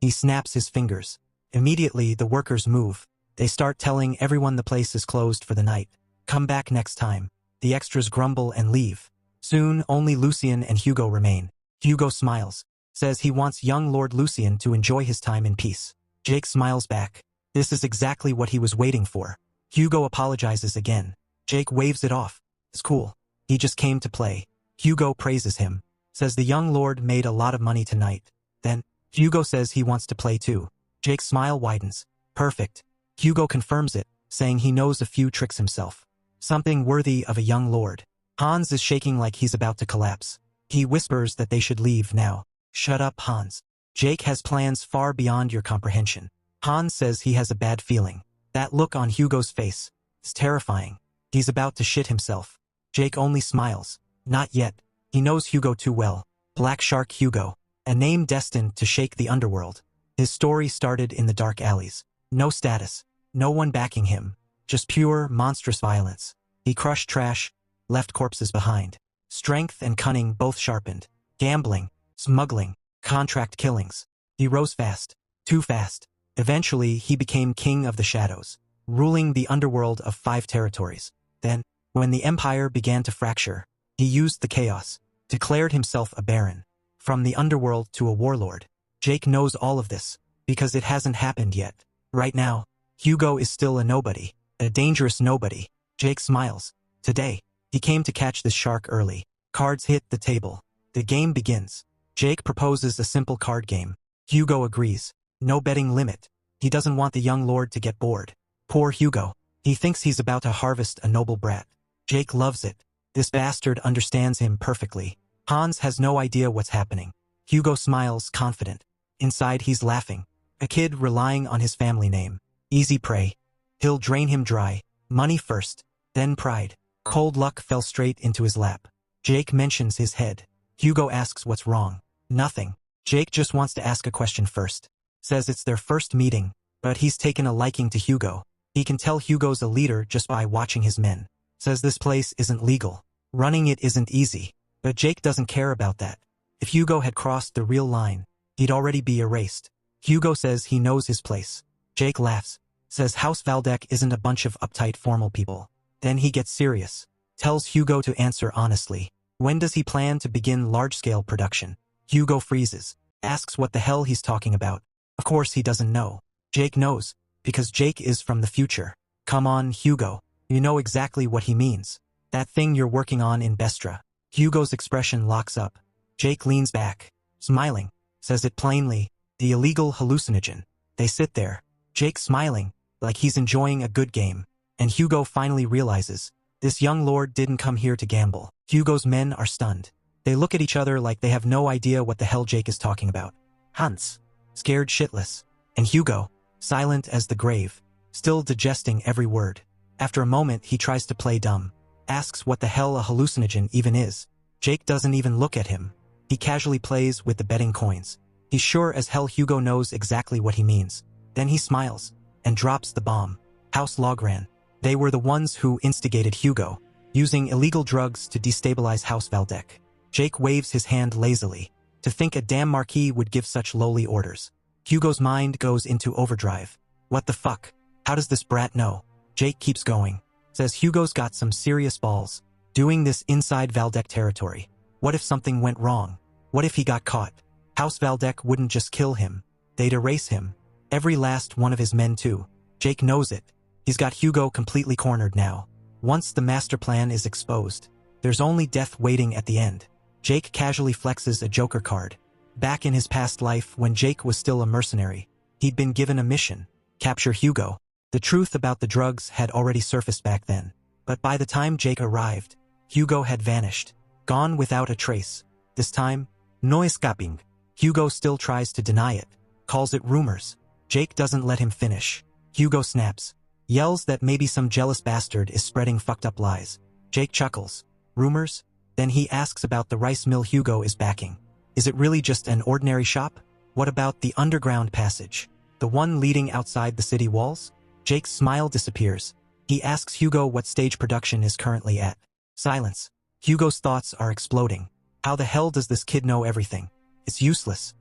He snaps his fingers. Immediately, the workers move. They start telling everyone the place is closed for the night. Come back next time. The extras grumble and leave. Soon, only Lucien and Hugo remain. Hugo smiles. Says he wants young Lord Lucien to enjoy his time in peace. Jake smiles back. This is exactly what he was waiting for. Hugo apologizes again. Jake waves it off. It's cool. He just came to play. Hugo praises him. Says the young lord made a lot of money tonight. Then, Hugo says he wants to play too. Jake's smile widens. Perfect. Hugo confirms it, saying he knows a few tricks himself. Something worthy of a young lord. Hans is shaking like he's about to collapse. He whispers that they should leave now. Shut up, Hans. Jake has plans far beyond your comprehension. Hans says he has a bad feeling. That look on Hugo's face is terrifying. He's about to shit himself. Jake only smiles. Not yet. He knows Hugo too well. Black Shark Hugo. a name destined to shake the underworld. His story started in the dark alleys. No status, no one backing him, just pure, monstrous violence. He crushed trash, left corpses behind. Strength and cunning both sharpened. Gambling, smuggling, contract killings. He rose fast, too fast. Eventually, he became king of the shadows, ruling the underworld of 5 territories. Then, when the empire began to fracture, he used the chaos, declared himself a baron. From the underworld to a warlord. Jake knows all of this, because it hasn't happened yet. Right now, Hugo is still a nobody, a dangerous nobody. Jake smiles. Today, he came to catch this shark early. Cards hit the table. The game begins. Jake proposes a simple card game. Hugo agrees. No betting limit. He doesn't want the young lord to get bored. Poor Hugo. He thinks he's about to harvest a noble brat. Jake loves it. This bastard understands him perfectly. Hans has no idea what's happening. Hugo smiles, confident. Inside he's laughing. A kid relying on his family name. Easy prey. He'll drain him dry. Money first, then pride. Cold luck fell straight into his lap. Jake mentions his head. Hugo asks what's wrong. Nothing. Jake just wants to ask a question first. Says it's their first meeting, but he's taken a liking to Hugo. He can tell Hugo's a leader just by watching his men. Says this place isn't legal. Running it isn't easy. But Jake doesn't care about that. If Hugo had crossed the real line, he'd already be erased. Hugo says he knows his place. Jake laughs. Says House Valdek isn't a bunch of uptight formal people. Then he gets serious. Tells Hugo to answer honestly. When does he plan to begin large-scale production? Hugo freezes. Asks what the hell he's talking about. Of course he doesn't know. Jake knows, because Jake is from the future. Come on, Hugo. You know exactly what he means. That thing you're working on in Bestra. Hugo's expression locks up. Jake leans back, smiling, says it plainly, the illegal hallucinogen. They sit there, Jake smiling, like he's enjoying a good game. And Hugo finally realizes, this young lord didn't come here to gamble. Hugo's men are stunned. They look at each other like they have no idea what the hell Jake is talking about. Hans, scared shitless. And Hugo, silent as the grave, still digesting every word. After a moment he tries to play dumb. Asks what the hell a hallucinogen even is. Jake doesn't even look at him. He casually plays with the betting coins. He's sure as hell Hugo knows exactly what he means. Then he smiles, and drops the bomb. House Logran. They were the ones who instigated Hugo, using illegal drugs to destabilize House Valdek. Jake waves his hand lazily. To think a damn marquis would give such lowly orders. Hugo's mind goes into overdrive. What the fuck? How does this brat know? Jake keeps going. Says Hugo's got some serious balls. Doing this inside Valdek territory. What if something went wrong? What if he got caught? House Valdek wouldn't just kill him. They'd erase him. Every last one of his men too. Jake knows it. He's got Hugo completely cornered now. Once the master plan is exposed, there's only death waiting at the end. Jake casually flexes a Joker card. Back in his past life when Jake was still a mercenary, he'd been given a mission. Capture Hugo. The truth about the drugs had already surfaced back then. But by the time Jake arrived, Hugo had vanished. Gone without a trace. This time, no escaping. Hugo still tries to deny it. Calls it rumors. Jake doesn't let him finish. Hugo snaps. Yells that maybe some jealous bastard is spreading fucked up lies. Jake chuckles. Rumors? Then he asks about the rice mill Hugo is backing. Is it really just an ordinary shop? What about the underground passage? The one leading outside the city walls? Jake's smile disappears. He asks Hugo what stage production is currently at. Silence. Hugo's thoughts are exploding. How the hell does this kid know everything? It's useless.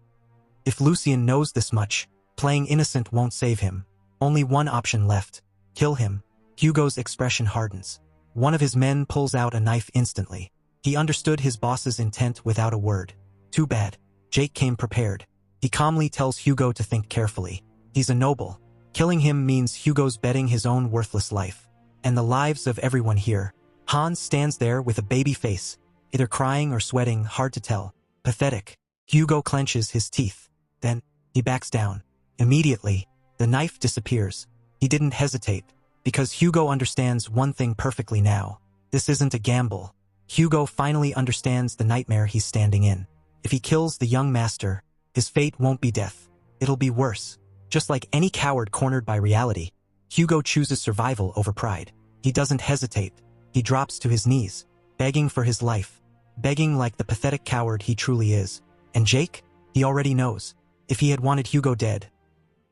If Lucien knows this much, playing innocent won't save him. Only one option left. Kill him. Hugo's expression hardens. One of his men pulls out a knife instantly. He understood his boss's intent without a word. Too bad. Jake came prepared. He calmly tells Hugo to think carefully. He's a noble. Killing him means Hugo's betting his own worthless life. And the lives of everyone here. Hans stands there with a baby face, either crying or sweating, hard to tell. Pathetic. Hugo clenches his teeth. Then, he backs down. Immediately, the knife disappears. He didn't hesitate, because Hugo understands one thing perfectly now. This isn't a gamble. Hugo finally understands the nightmare he's standing in. If he kills the young master, his fate won't be death. It'll be worse. Just like any coward cornered by reality, Hugo chooses survival over pride. He doesn't hesitate. He drops to his knees, begging for his life. Begging like the pathetic coward he truly is. And Jake? He already knows. If he had wanted Hugo dead,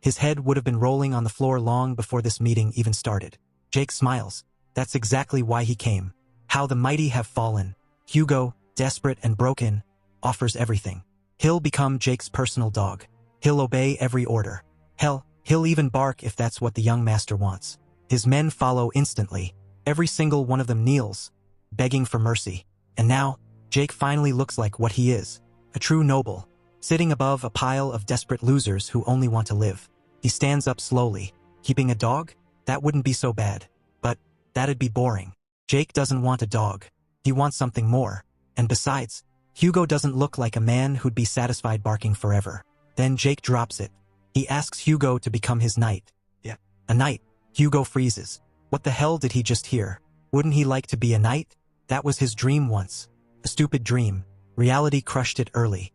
his head would have been rolling on the floor long before this meeting even started. Jake smiles. That's exactly why he came. How the mighty have fallen. Hugo, desperate and broken, offers everything. He'll become Jake's personal dog. He'll obey every order. Hell, he'll even bark if that's what the young master wants. His men follow instantly. Every single one of them kneels, begging for mercy. And now, Jake finally looks like what he is. A true noble, sitting above a pile of desperate losers who only want to live. He stands up slowly. Keeping a dog? That wouldn't be so bad. But that'd be boring. Jake doesn't want a dog. He wants something more. And besides, Hugo doesn't look like a man who'd be satisfied barking forever. Then Jake drops it. He asks Hugo to become his knight. Yeah. A knight. Hugo freezes. What the hell did he just hear? Wouldn't he like to be a knight? That was his dream once. A stupid dream. Reality crushed it early.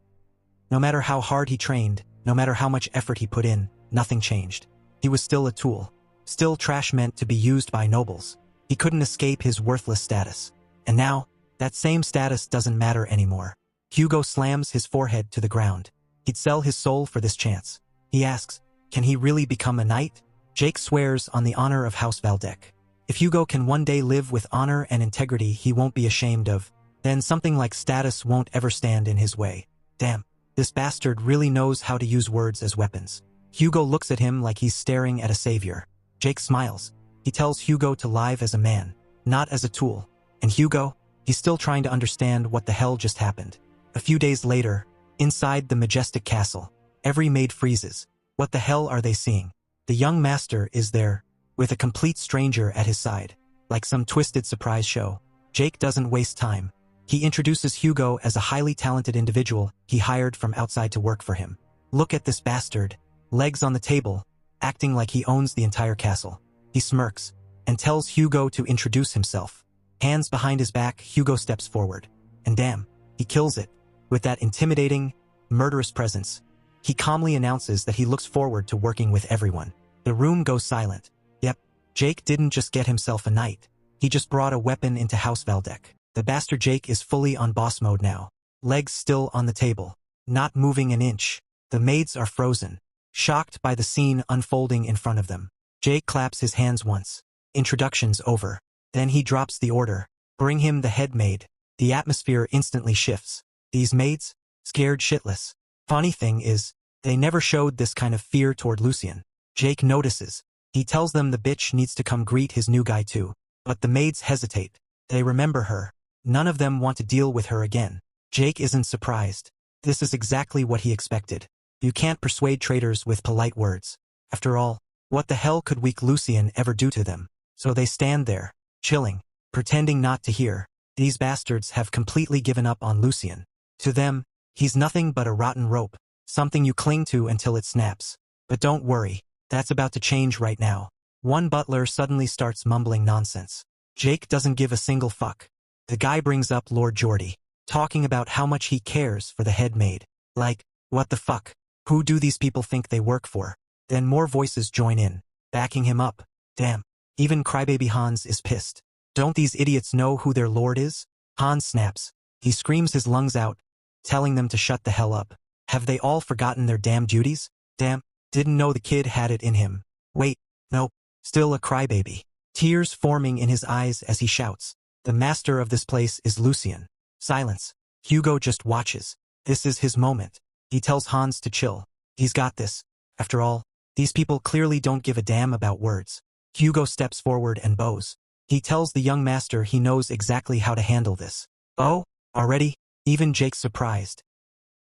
No matter how hard he trained, no matter how much effort he put in, nothing changed. He was still a tool. Still trash meant to be used by nobles. He couldn't escape his worthless status. And now, that same status doesn't matter anymore. Hugo slams his forehead to the ground. He'd sell his soul for this chance. He asks, can he really become a knight? Jake swears on the honor of House Valdec. If Hugo can one day live with honor and integrity he won't be ashamed of, then something like status won't ever stand in his way. Damn, this bastard really knows how to use words as weapons. Hugo looks at him like he's staring at a savior. Jake smiles. He tells Hugo to live as a man, not as a tool. And Hugo? He's still trying to understand what the hell just happened. A few days later, inside the majestic castle, every maid freezes. What the hell are they seeing? The young master is there, with a complete stranger at his side, like some twisted surprise show. Jake doesn't waste time. He introduces Hugo as a highly talented individual he hired from outside to work for him. Look at this bastard, legs on the table, acting like he owns the entire castle. He smirks, and tells Hugo to introduce himself. Hands behind his back, Hugo steps forward. And damn, he kills it. With that intimidating, murderous presence, he calmly announces that he looks forward to working with everyone. The room goes silent. Yep, Jake didn't just get himself a knight. He just brought a weapon into House Valdec. The bastard Jake is fully on boss mode now. Legs still on the table, not moving an inch. The maids are frozen, shocked by the scene unfolding in front of them. Jake claps his hands once. Introductions over. Then he drops the order. Bring him the head maid. The atmosphere instantly shifts. These maids? Scared shitless. Funny thing is, they never showed this kind of fear toward Lucien. Jake notices. He tells them the bitch needs to come greet his new guy too. But the maids hesitate. They remember her. None of them want to deal with her again. Jake isn't surprised. This is exactly what he expected. You can't persuade traitors with polite words. After all, what the hell could weak Lucien ever do to them? So they stand there, chilling, pretending not to hear. These bastards have completely given up on Lucien. To them, he's nothing but a rotten rope, something you cling to until it snaps. But don't worry, that's about to change right now. One butler suddenly starts mumbling nonsense. Jake doesn't give a single fuck. The guy brings up Lord Geordie, talking about how much he cares for the head maid. Like, what the fuck? Who do these people think they work for? Then more voices join in, backing him up. Damn, even crybaby Hans is pissed. Don't these idiots know who their lord is? Hans snaps. He screams his lungs out, telling them to shut the hell up. Have they all forgotten their damn duties? Damn, didn't know the kid had it in him. Wait, nope, still a crybaby. Tears forming in his eyes as he shouts. The master of this place is Lucien. Silence. Hugo just watches. This is his moment. He tells Hans to chill. He's got this. After all, these people clearly don't give a damn about words. Hugo steps forward and bows. He tells the young master he knows exactly how to handle this. Oh, already? Even Jake's surprised.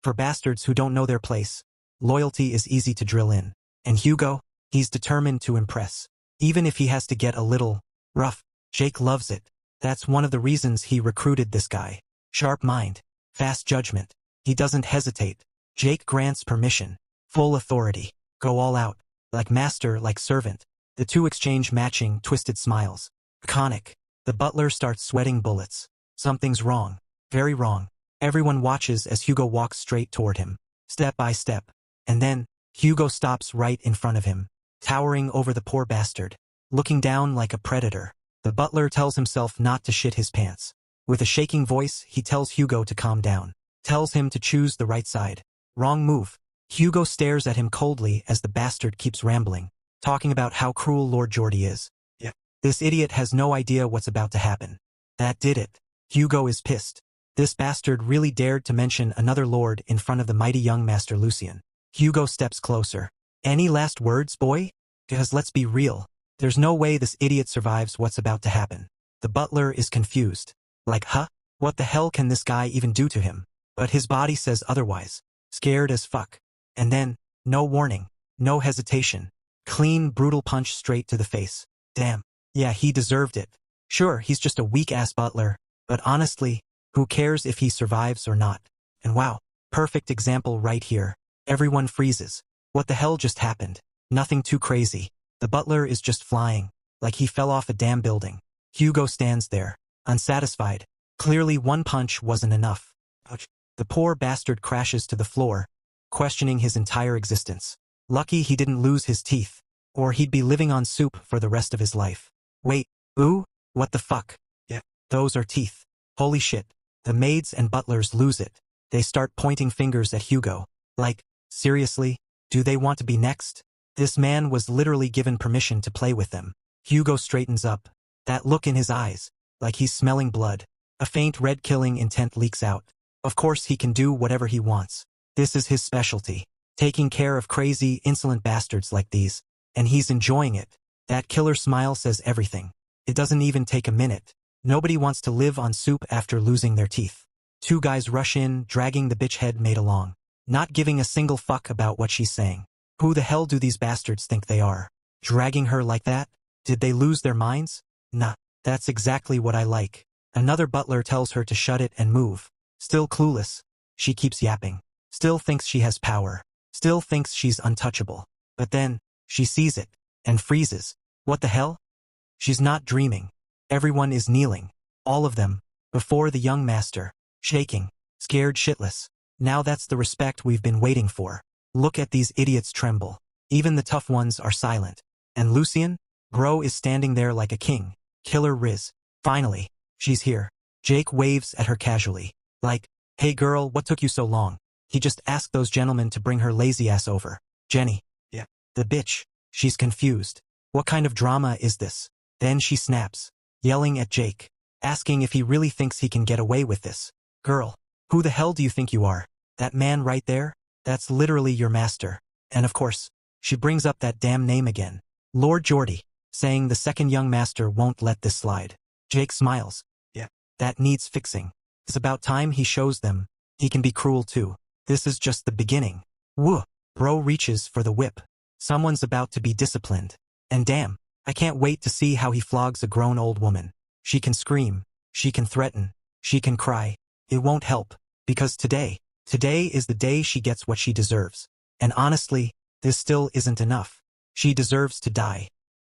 For bastards who don't know their place, loyalty is easy to drill in. And Hugo? He's determined to impress. Even if he has to get a little rough, Jake loves it. That's one of the reasons he recruited this guy. Sharp mind, fast judgment. He doesn't hesitate. Jake grants permission. Full authority. Go all out. Like master, like servant. The two exchange matching, twisted smiles. Iconic. The butler starts sweating bullets. Something's wrong. Very wrong. Everyone watches as Hugo walks straight toward him, step by step. And then, Hugo stops right in front of him, towering over the poor bastard, looking down like a predator. The butler tells himself not to shit his pants. With a shaking voice, he tells Hugo to calm down, tells him to choose the right side. Wrong move. Hugo stares at him coldly as the bastard keeps rambling, talking about how cruel Lord Geordie is. Yeah. This idiot has no idea what's about to happen. That did it. Hugo is pissed. This bastard really dared to mention another lord in front of the mighty young Master Lucien. Hugo steps closer. Any last words, boy? Because let's be real. There's no way this idiot survives what's about to happen. The butler is confused. Like, huh? What the hell can this guy even do to him? But his body says otherwise. Scared as fuck. And then, no warning. No hesitation. Clean, brutal punch straight to the face. Damn. Yeah, he deserved it. Sure, he's just a weak-ass butler. But honestly, who cares if he survives or not? And wow, perfect example right here. Everyone freezes. What the hell just happened? Nothing too crazy. The butler is just flying, like he fell off a damn building. Hugo stands there, unsatisfied. Clearly one punch wasn't enough. Ouch. The poor bastard crashes to the floor, questioning his entire existence. Lucky he didn't lose his teeth, or he'd be living on soup for the rest of his life. Wait, ooh, what the fuck? Yeah, those are teeth. Holy shit. The maids and butlers lose it. They start pointing fingers at Hugo. Like, seriously? Do they want to be next? This man was literally given permission to play with them. Hugo straightens up. That look in his eyes, like he's smelling blood. A faint red killing intent leaks out. Of course he can do whatever he wants. This is his specialty. Taking care of crazy, insolent bastards like these. And he's enjoying it. That killer smile says everything. It doesn't even take a minute. Nobody wants to live on soup after losing their teeth. Two guys rush in, dragging the bitch head maid along. Not giving a single fuck about what she's saying. Who the hell do these bastards think they are? Dragging her like that? Did they lose their minds? Nah, that's exactly what I like. Another butler tells her to shut it and move. Still clueless. She keeps yapping. Still thinks she has power. Still thinks she's untouchable. But then, she sees it, and freezes. What the hell? She's not dreaming. Everyone is kneeling. All of them, before the young master, shaking, scared shitless. Now that's the respect we've been waiting for. Look at these idiots tremble. Even the tough ones are silent. And Lucien? Bro is standing there like a king. Killer Riz. Finally, she's here. Jake waves at her casually. Like, hey girl, what took you so long? He just asked those gentlemen to bring her lazy ass over. Jenny. Yeah. The bitch. She's confused. What kind of drama is this? Then she snaps, yelling at Jake, asking if he really thinks he can get away with this. Girl, who the hell do you think you are? That man right there? That's literally your master. And of course, she brings up that damn name again. Lord Geordie, saying the second young master won't let this slide. Jake smiles. Yeah. That needs fixing. It's about time he shows them. He can be cruel too. This is just the beginning. Woo. Bro reaches for the whip. Someone's about to be disciplined. And damn, I can't wait to see how he flogs a grown old woman. She can scream. She can threaten. She can cry. It won't help. Because today is the day she gets what she deserves. And honestly, this still isn't enough. She deserves to die.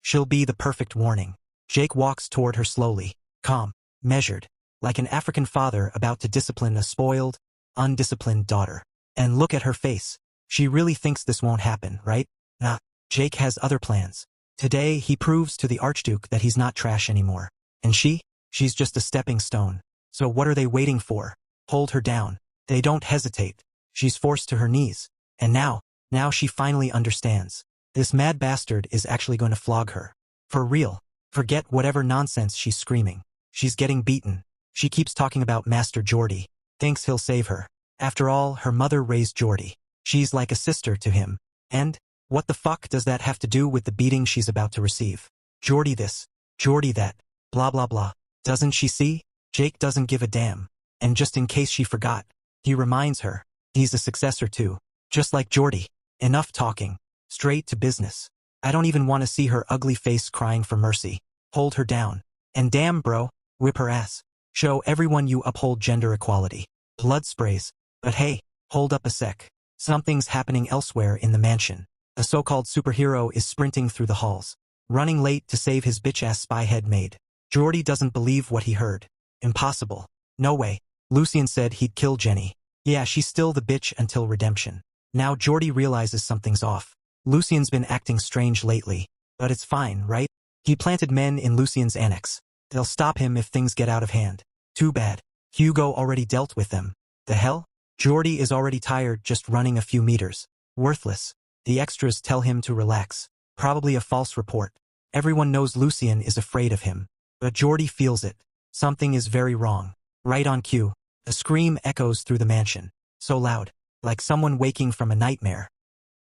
She'll be the perfect warning. Jake walks toward her slowly, calm, measured, like an African father about to discipline a spoiled, undisciplined daughter. And look at her face. She really thinks this won't happen, right? Nah, Jake has other plans. Today, he proves to the Archduke that he's not trash anymore. And she's just a stepping stone. So what are they waiting for? Hold her down. They don't hesitate. She's forced to her knees. And now she finally understands. This mad bastard is actually going to flog her. For real. Forget whatever nonsense she's screaming. She's getting beaten. She keeps talking about Master Geordie. Thinks he'll save her. After all, her mother raised Geordie. She's like a sister to him. And what the fuck does that have to do with the beating she's about to receive? Geordie this. Geordie that. Blah blah blah. Doesn't she see? Jake doesn't give a damn. And just in case she forgot, he reminds her. He's a successor too. Just like Geordie. Enough talking. Straight to business. I don't even want to see her ugly face crying for mercy. Hold her down. And damn bro, whip her ass. Show everyone you uphold gender equality. Blood sprays. But hey, hold up a sec. Something's happening elsewhere in the mansion. A so-called superhero is sprinting through the halls, running late to save his bitch-ass spy head maid. Geordie doesn't believe what he heard. Impossible. No way. Lucien said he'd kill Jenny. Yeah, she's still the bitch until redemption. Now Geordie realizes something's off. Lucien's been acting strange lately. But it's fine, right? He planted men in Lucien's annex. They'll stop him if things get out of hand. Too bad. Hugo already dealt with them. The hell? Geordie is already tired just running a few meters. Worthless. The extras tell him to relax. Probably a false report. Everyone knows Lucien is afraid of him. But Geordie feels it. Something is very wrong. Right on cue, a scream echoes through the mansion. So loud, like someone waking from a nightmare.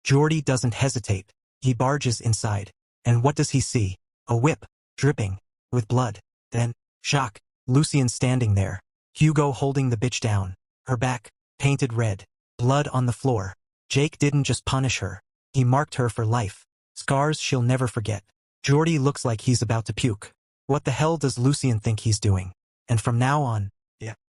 Geordie doesn't hesitate. He barges inside. And what does he see? A whip, dripping with blood. Then, shock, Lucien standing there. Hugo holding the bitch down. Her back, painted red. Blood on the floor. Jake didn't just punish her. He marked her for life. Scars she'll never forget. Geordie looks like he's about to puke. What the hell does Lucien think he's doing? And from now on,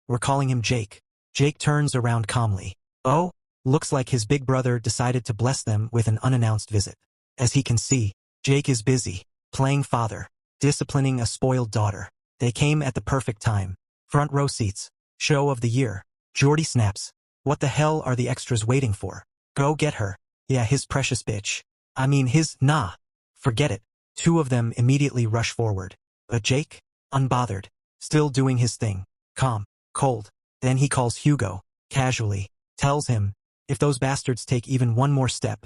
we're calling him Jake. Jake turns around calmly. Oh, looks like his big brother decided to bless them with an unannounced visit. As he can see, Jake is busy, playing father, disciplining a spoiled daughter. They came at the perfect time. Front row seats. Show of the year. Geordie snaps. What the hell are the extras waiting for? Go get her. Yeah, his precious bitch. I mean nah. Forget it. Two of them immediately rush forward. But Jake? Unbothered. Still doing his thing. Calm. Cold. Then he calls Hugo. Casually. Tells him, if those bastards take even one more step,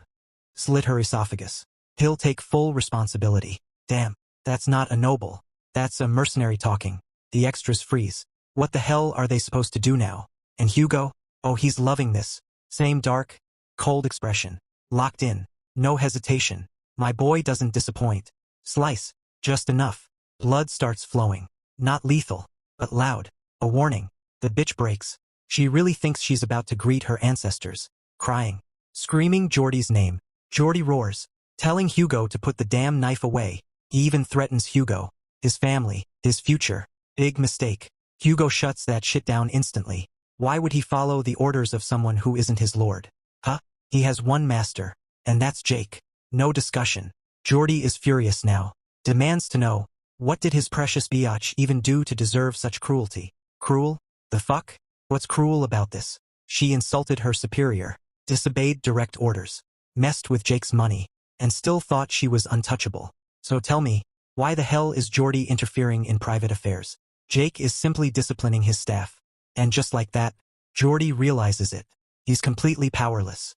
slit her esophagus. He'll take full responsibility. Damn. That's not a noble. That's a mercenary talking. The extras freeze. What the hell are they supposed to do now? And Hugo? Oh, he's loving this. Same dark, cold expression. Locked in. No hesitation. My boy doesn't disappoint. Slice. Just enough. Blood starts flowing. Not lethal, but loud. A warning. The bitch breaks. She really thinks she's about to greet her ancestors. Crying. Screaming Geordie's name. Geordie roars. Telling Hugo to put the damn knife away. He even threatens Hugo. His family. His future. Big mistake. Hugo shuts that shit down instantly. Why would he follow the orders of someone who isn't his lord? Huh? He has one master. And that's Jake. No discussion. Geordie is furious now. Demands to know, what did his precious biatch even do to deserve such cruelty? Cruel? The fuck? What's cruel about this? She insulted her superior, disobeyed direct orders, messed with Jake's money, and still thought she was untouchable. So tell me, why the hell is Geordie interfering in private affairs? Jake is simply disciplining his staff. And just like that, Geordie realizes it. He's completely powerless.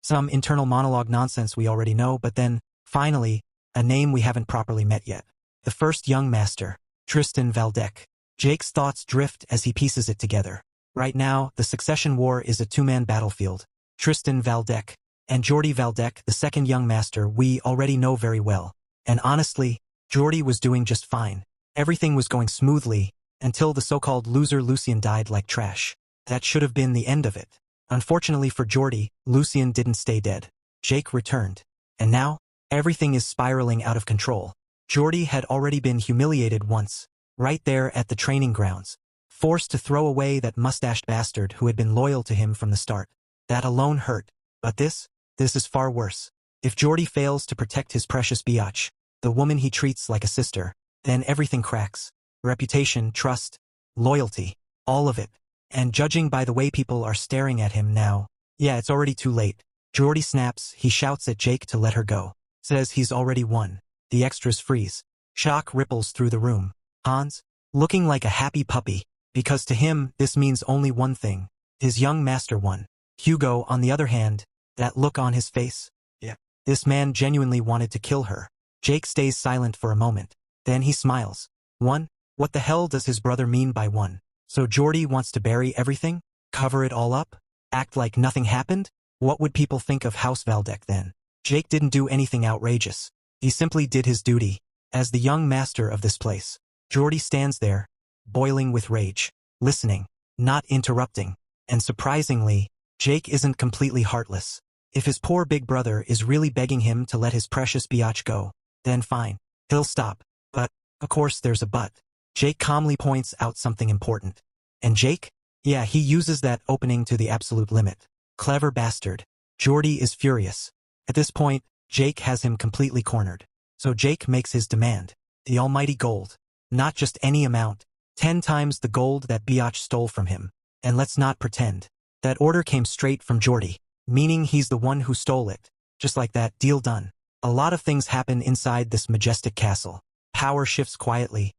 Some internal monologue nonsense we already know, but then, finally, a name we haven't properly met yet. The first young master, Tristan Valdec. Jake's thoughts drift as he pieces it together. Right now, the succession war is a two-man battlefield. Tristan Valdec and Geordie Valdec, the second young master, we already know very well. And honestly, Geordie was doing just fine. Everything was going smoothly, until the so-called loser Lucien died like trash. That should have been the end of it. Unfortunately for Geordie, Lucien didn't stay dead. Jake returned. And now, everything is spiraling out of control. Geordie had already been humiliated once, right there at the training grounds, forced to throw away that mustached bastard who had been loyal to him from the start. That alone hurt. But this is far worse. If Geordie fails to protect his precious biatch, the woman he treats like a sister, then everything cracks. Reputation, trust, loyalty, all of it. And judging by the way people are staring at him now, yeah, it's already too late. Geordie snaps, he shouts at Jake to let her go. Says he's already won. The extras freeze. Shock ripples through the room. Hans, looking like a happy puppy, because to him, this means only one thing. His young master won. Hugo, on the other hand, that look on his face. Yeah. This man genuinely wanted to kill her. Jake stays silent for a moment. Then he smiles. One? What the hell does his brother mean by one? So Geordie wants to bury everything? Cover it all up? Act like nothing happened? What would people think of House Valdec then? Jake didn't do anything outrageous. He simply did his duty. As the young master of this place, Geordie stands there, boiling with rage, listening, not interrupting. And surprisingly, Jake isn't completely heartless. If his poor big brother is really begging him to let his precious biatch go, then fine, he'll stop. But, of course there's a but. Jake calmly points out something important. And Jake? Yeah, he uses that opening to the absolute limit. Clever bastard. Geordie is furious. At this point, Jake has him completely cornered. So Jake makes his demand. The almighty gold. Not just any amount. 10 times the gold that biatch stole from him. And let's not pretend. That order came straight from Geordie, meaning he's the one who stole it. Just like that, deal done. A lot of things happen inside this majestic castle. Power shifts quietly,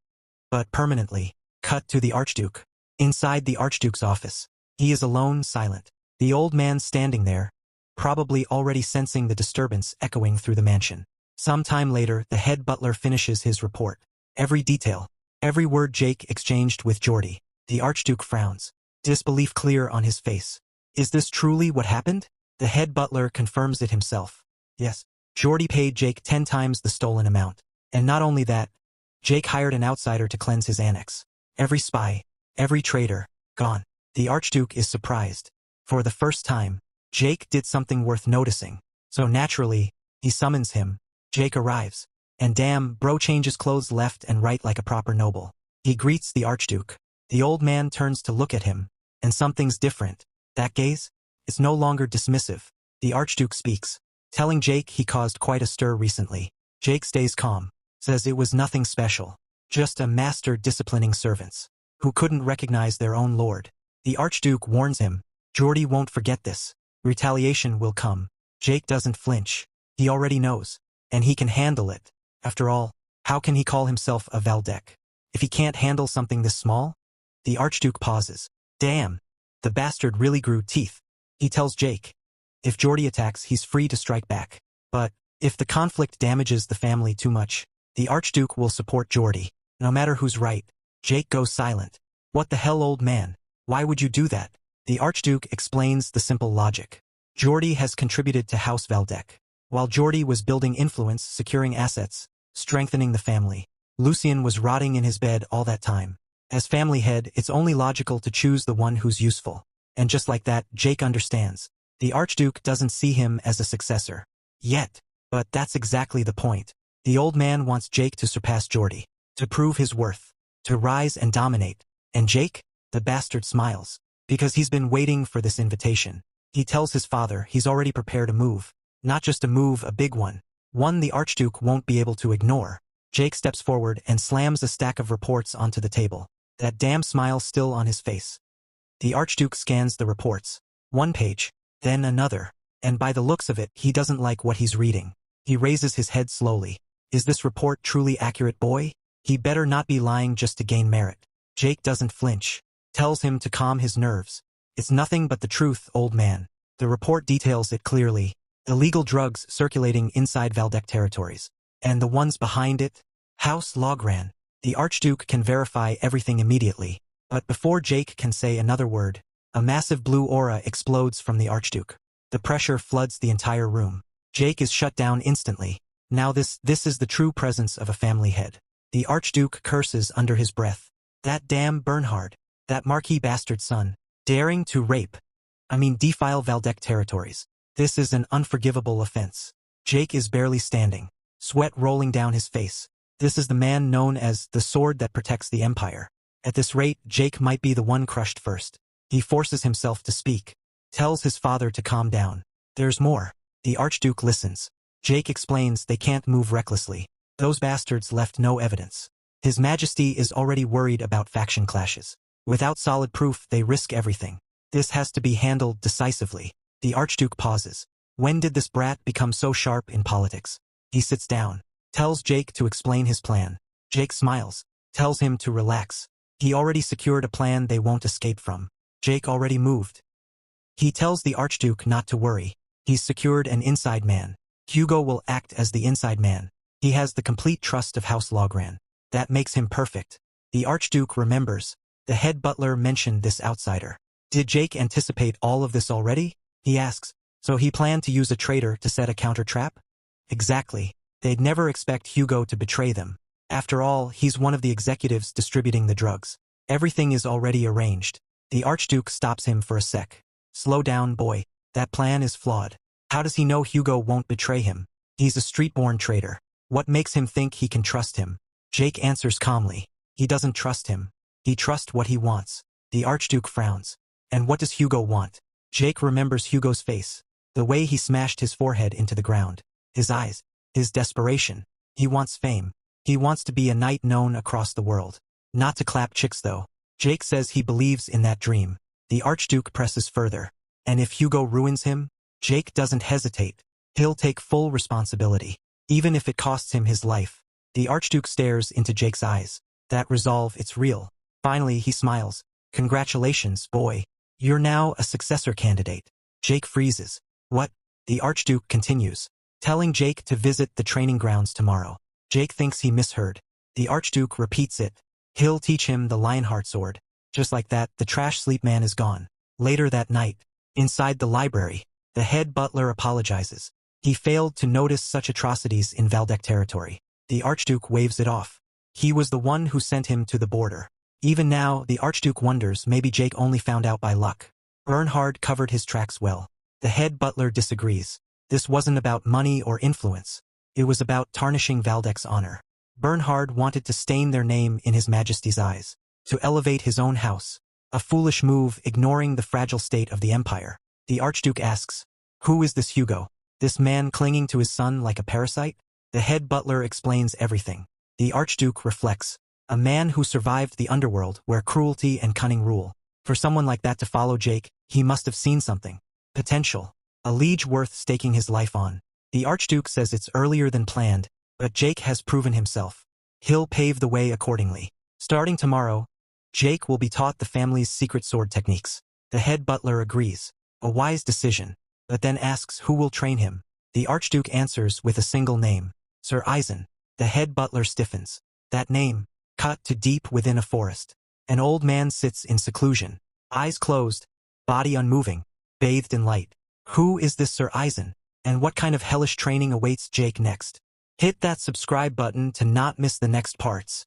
but permanently. Cut to the Archduke. Inside the Archduke's office. He is alone, silent. The old man standing there, probably already sensing the disturbance echoing through the mansion. Some time later, the head butler finishes his report. Every detail, every word Jake exchanged with Geordie. The Archduke frowns, disbelief clear on his face. Is this truly what happened? The head butler confirms it himself. Yes. Geordie paid Jake 10 times the stolen amount. And not only that, Jake hired an outsider to cleanse his annex. Every spy, every traitor, gone. The Archduke is surprised. For the first time, Jake did something worth noticing. So naturally, he summons him. Jake arrives. And damn, bro changes clothes left and right like a proper noble. He greets the Archduke. The old man turns to look at him. And something's different. That gaze? It's no longer dismissive. The Archduke speaks, telling Jake he caused quite a stir recently. Jake stays calm, says it was nothing special. Just a master disciplining servants, who couldn't recognize their own lord. The Archduke warns him, Geordie won't forget this. Retaliation will come. Jake doesn't flinch. He already knows. And he can handle it. After all, how can he call himself a Valdec if he can't handle something this small? The Archduke pauses. Damn. The bastard really grew teeth. He tells Jake, if Geordie attacks, he's free to strike back. But if the conflict damages the family too much, the Archduke will support Geordie, no matter who's right. Jake goes silent. What the hell, old man? Why would you do that? The Archduke explains the simple logic. Geordie has contributed to House Valdec. While Geordie was building influence, securing assets, strengthening the family, Lucien was rotting in his bed all that time. As family head, it's only logical to choose the one who's useful. And just like that, Jake understands. The Archduke doesn't see him as a successor. Yet. But that's exactly the point. The old man wants Jake to surpass Geordie, to prove his worth, to rise and dominate. And Jake? The bastard smiles. Because he's been waiting for this invitation. He tells his father he's already prepared a move. Not just a move, a big one. One the Archduke won't be able to ignore. Jake steps forward and slams a stack of reports onto the table. That damn smile still on his face. The Archduke scans the reports. One page, then another. And by the looks of it, he doesn't like what he's reading. He raises his head slowly. Is this report truly accurate, boy? He better not be lying just to gain merit. Jake doesn't flinch. Tells him to calm his nerves. It's nothing but the truth, old man. The report details it clearly. Illegal drugs circulating inside Valdec territories. And the ones behind it? House Logran. The Archduke can verify everything immediately. But before Jake can say another word, a massive blue aura explodes from the Archduke. The pressure floods the entire room. Jake is shut down instantly. Now this is the true presence of a family head. The Archduke curses under his breath. That damn Bernhard. That Marquis bastard son. Daring to defile Valdec territories. This is an unforgivable offense. Jake is barely standing. Sweat rolling down his face. This is the man known as the sword that protects the Empire. At this rate, Jake might be the one crushed first. He forces himself to speak. Tells his father to calm down. There's more. The Archduke listens. Jake explains they can't move recklessly. Those bastards left no evidence. His Majesty is already worried about faction clashes. Without solid proof, they risk everything. This has to be handled decisively. The Archduke pauses. When did this brat become so sharp in politics? He sits down. Tells Jake to explain his plan. Jake smiles. Tells him to relax. He already secured a plan they won't escape from. Jake already moved. He tells the Archduke not to worry. He's secured an inside man. Hugo will act as the inside man. He has the complete trust of House Logran. That makes him perfect. The Archduke remembers. The head butler mentioned this outsider. Did Jake anticipate all of this already? He asks. So he planned to use a traitor to set a counter-trap? Exactly. They'd never expect Hugo to betray them. After all, he's one of the executives distributing the drugs. Everything is already arranged. The Archduke stops him for a sec. Slow down, boy. That plan is flawed. How does he know Hugo won't betray him? He's a street-born traitor. What makes him think he can trust him? Jake answers calmly. He doesn't trust him. He trusts what he wants. The Archduke frowns. And what does Hugo want? Jake remembers Hugo's face. The way he smashed his forehead into the ground. His eyes. His desperation. He wants fame. He wants to be a knight known across the world. Not to clap chicks though. Jake says he believes in that dream. The Archduke presses further. And if Hugo ruins him, Jake doesn't hesitate. He'll take full responsibility. Even if it costs him his life. The Archduke stares into Jake's eyes. That resolve, it's real. Finally, he smiles. Congratulations, boy. You're now a successor candidate. Jake freezes. What? The Archduke continues, telling Jake to visit the training grounds tomorrow. Jake thinks he misheard. The Archduke repeats it. He'll teach him the Lionheart sword. Just like that, the trash sleep man is gone. Later that night, inside the library, the head butler apologizes. He failed to notice such atrocities in Valdec territory. The Archduke waves it off. He was the one who sent him to the border. Even now, the Archduke wonders maybe Jake only found out by luck. Bernhard covered his tracks well. The head butler disagrees. This wasn't about money or influence. It was about tarnishing Valdec's honor. Bernhard wanted to stain their name in His Majesty's eyes, to elevate his own house. A foolish move, ignoring the fragile state of the empire. The Archduke asks, "Who is this Hugo? This man clinging to his son like a parasite?" The head butler explains everything. The Archduke reflects. A man who survived the underworld where cruelty and cunning rule. For someone like that to follow Jake, he must have seen something. Potential. A liege worth staking his life on. The Archduke says it's earlier than planned, but Jake has proven himself. He'll pave the way accordingly. Starting tomorrow, Jake will be taught the family's secret sword techniques. The head butler agrees. A wise decision, but then asks who will train him. The Archduke answers with a single name. Sir Eisen. The head butler stiffens. That name, cut to deep within a forest. An old man sits in seclusion, eyes closed, body unmoving, bathed in light. Who is this Sir Eisen? And what kind of hellish training awaits Jake next? Hit that subscribe button to not miss the next parts.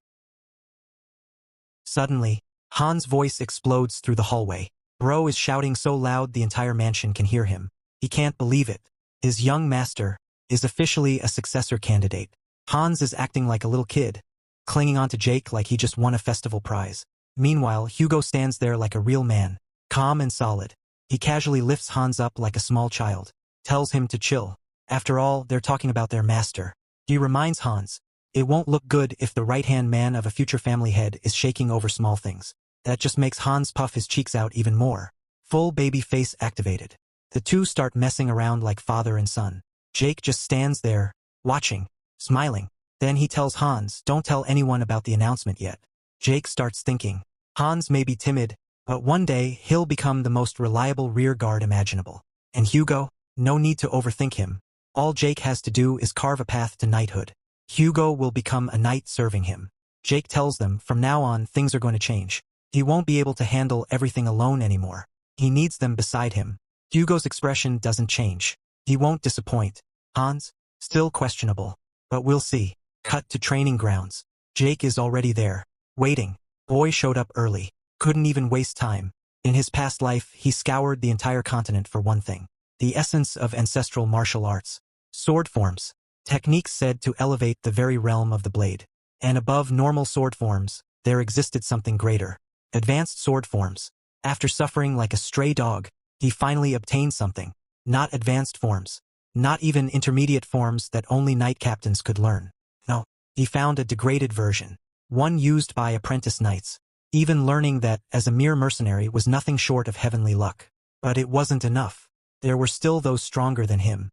Suddenly, Hans' voice explodes through the hallway. Bro is shouting so loud the entire mansion can hear him. He can't believe it. His young master is officially a successor candidate. Hans is acting like a little kid, clinging onto Jake like he just won a festival prize. Meanwhile, Hugo stands there like a real man, calm and solid. He casually lifts Hans up like a small child, tells him to chill. After all, they're talking about their master. He reminds Hans, it won't look good if the right-hand man of a future family head is shaking over small things. That just makes Hans puff his cheeks out even more. Full baby face activated. The two start messing around like father and son. Jake just stands there, watching, smiling. Then he tells Hans, don't tell anyone about the announcement yet. Jake starts thinking, Hans may be timid, but one day he'll become the most reliable rear guard imaginable. And Hugo? No need to overthink him. All Jake has to do is carve a path to knighthood. Hugo will become a knight serving him. Jake tells them from now on things are going to change. He won't be able to handle everything alone anymore. He needs them beside him. Hugo's expression doesn't change. He won't disappoint. Hans? Still questionable. But we'll see. Cut to training grounds. Jake is already there, waiting. Boy showed up early. Couldn't even waste time. In his past life, he scoured the entire continent for one thing. The essence of ancestral martial arts. Sword forms. Techniques said to elevate the very realm of the blade. And above normal sword forms, there existed something greater. Advanced sword forms. After suffering like a stray dog, he finally obtained something. Not advanced forms. Not even intermediate forms that only knight captains could learn. No, he found a degraded version. One used by apprentice knights. Even learning that, as a mere mercenary, was nothing short of heavenly luck. But it wasn't enough. There were still those stronger than him.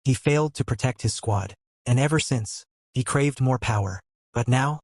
He failed to protect his squad. And ever since, he craved more power. But now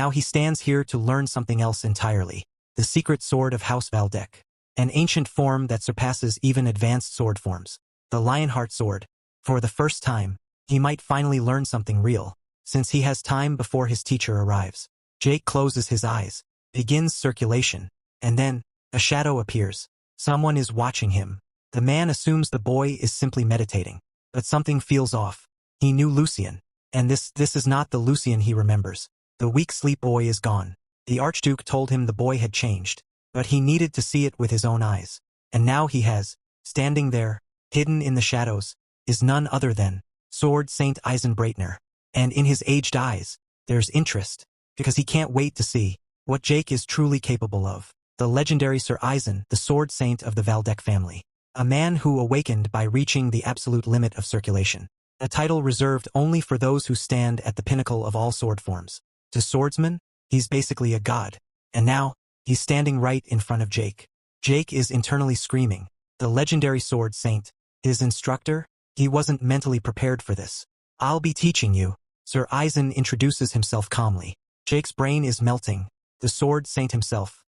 he stands here to learn something else entirely. The secret sword of House Valdec. An ancient form that surpasses even advanced sword forms. The Lionheart sword. For the first time, he might finally learn something real, since he has time before his teacher arrives. Jake closes his eyes, begins circulation, and then, a shadow appears. Someone is watching him. The man assumes the boy is simply meditating. But something feels off. He knew Lucien. And this is not the Lucien he remembers. The weak sleep boy is gone. The Archduke told him the boy had changed, but he needed to see it with his own eyes. And now he has, standing there, hidden in the shadows, is none other than Sword Saint Eisen Breitner. And in his aged eyes, there's interest, because he can't wait to see what Jake is truly capable of. The legendary Sir Eisen, the Sword Saint of the Valdec family. A man who awakened by reaching the absolute limit of circulation. A title reserved only for those who stand at the pinnacle of all sword forms. To swordsmen, he's basically a god. And now, he's standing right in front of Jake. Jake is internally screaming. The legendary Sword Saint, his instructor, he wasn't mentally prepared for this. I'll be teaching you. Sir Eisen introduces himself calmly. Jake's brain is melting. The Sword Saint himself.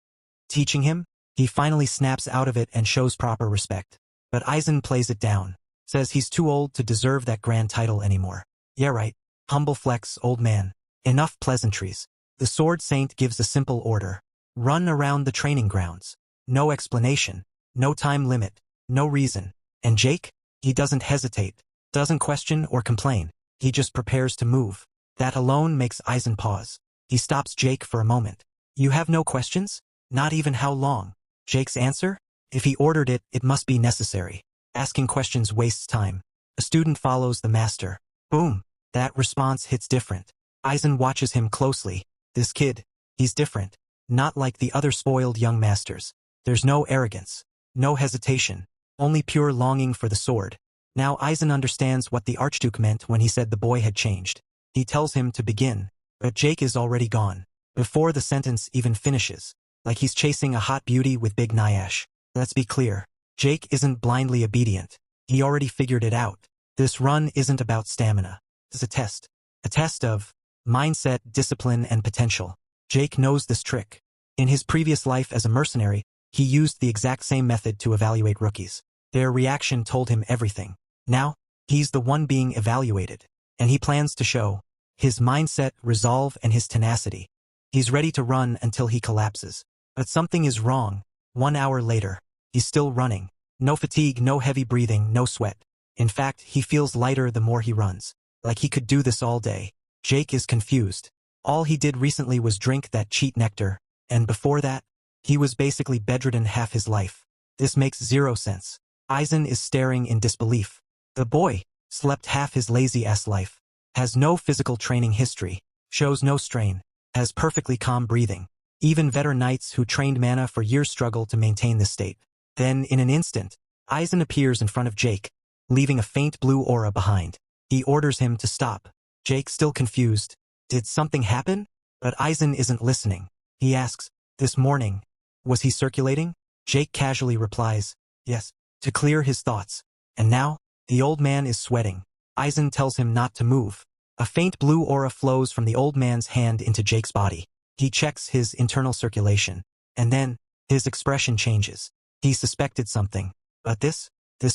Teaching him? He finally snaps out of it and shows proper respect. But Aizen plays it down, says he's too old to deserve that grand title anymore. Yeah right, humble flex, old man. Enough pleasantries. The Sword Saint gives a simple order. Run around the training grounds. No explanation, no time limit, no reason. And Jake? He doesn't hesitate, doesn't question or complain. He just prepares to move. That alone makes Aizen pause. He stops Jake for a moment. You have no questions? Not even how long? Jake's answer? If he ordered it, it must be necessary. Asking questions wastes time. A student follows the master. Boom. That response hits different. Aizen watches him closely. This kid, he's different. Not like the other spoiled young masters. There's no arrogance, no hesitation, only pure longing for the sword. Now Aizen understands what the Archduke meant when he said the boy had changed. He tells him to begin, but Jake is already gone, before the sentence even finishes, like he's chasing a hot beauty with big Nyash. Let's be clear, Jake isn't blindly obedient. He already figured it out. This run isn't about stamina. It's a test of mindset, discipline, and potential. Jake knows this trick. In his previous life as a mercenary, he used the exact same method to evaluate rookies. Their reaction told him everything. Now, he's the one being evaluated, and he plans to show his mindset, resolve, and his tenacity. He's ready to run until he collapses. But something is wrong. 1 hour later, he's still running. No fatigue, no heavy breathing, no sweat. In fact, he feels lighter the more he runs. Like he could do this all day. Jake is confused. All he did recently was drink that cheat nectar, and before that, he was basically bedridden half his life. This makes zero sense. Aizen is staring in disbelief. The boy slept half his lazy-ass life, has no physical training history, shows no strain, has perfectly calm breathing. Even veteran knights who trained mana for years struggle to maintain this state. Then, in an instant, Aizen appears in front of Jake, leaving a faint blue aura behind. He orders him to stop. Jake, still confused. Did something happen? But Aizen isn't listening. He asks, this morning, was he circulating? Jake casually replies, yes, to clear his thoughts. And now, the old man is sweating. Aizen tells him not to move. A faint blue aura flows from the old man's hand into Jake's body. He checks his internal circulation, and then, his expression changes. He suspected something, but this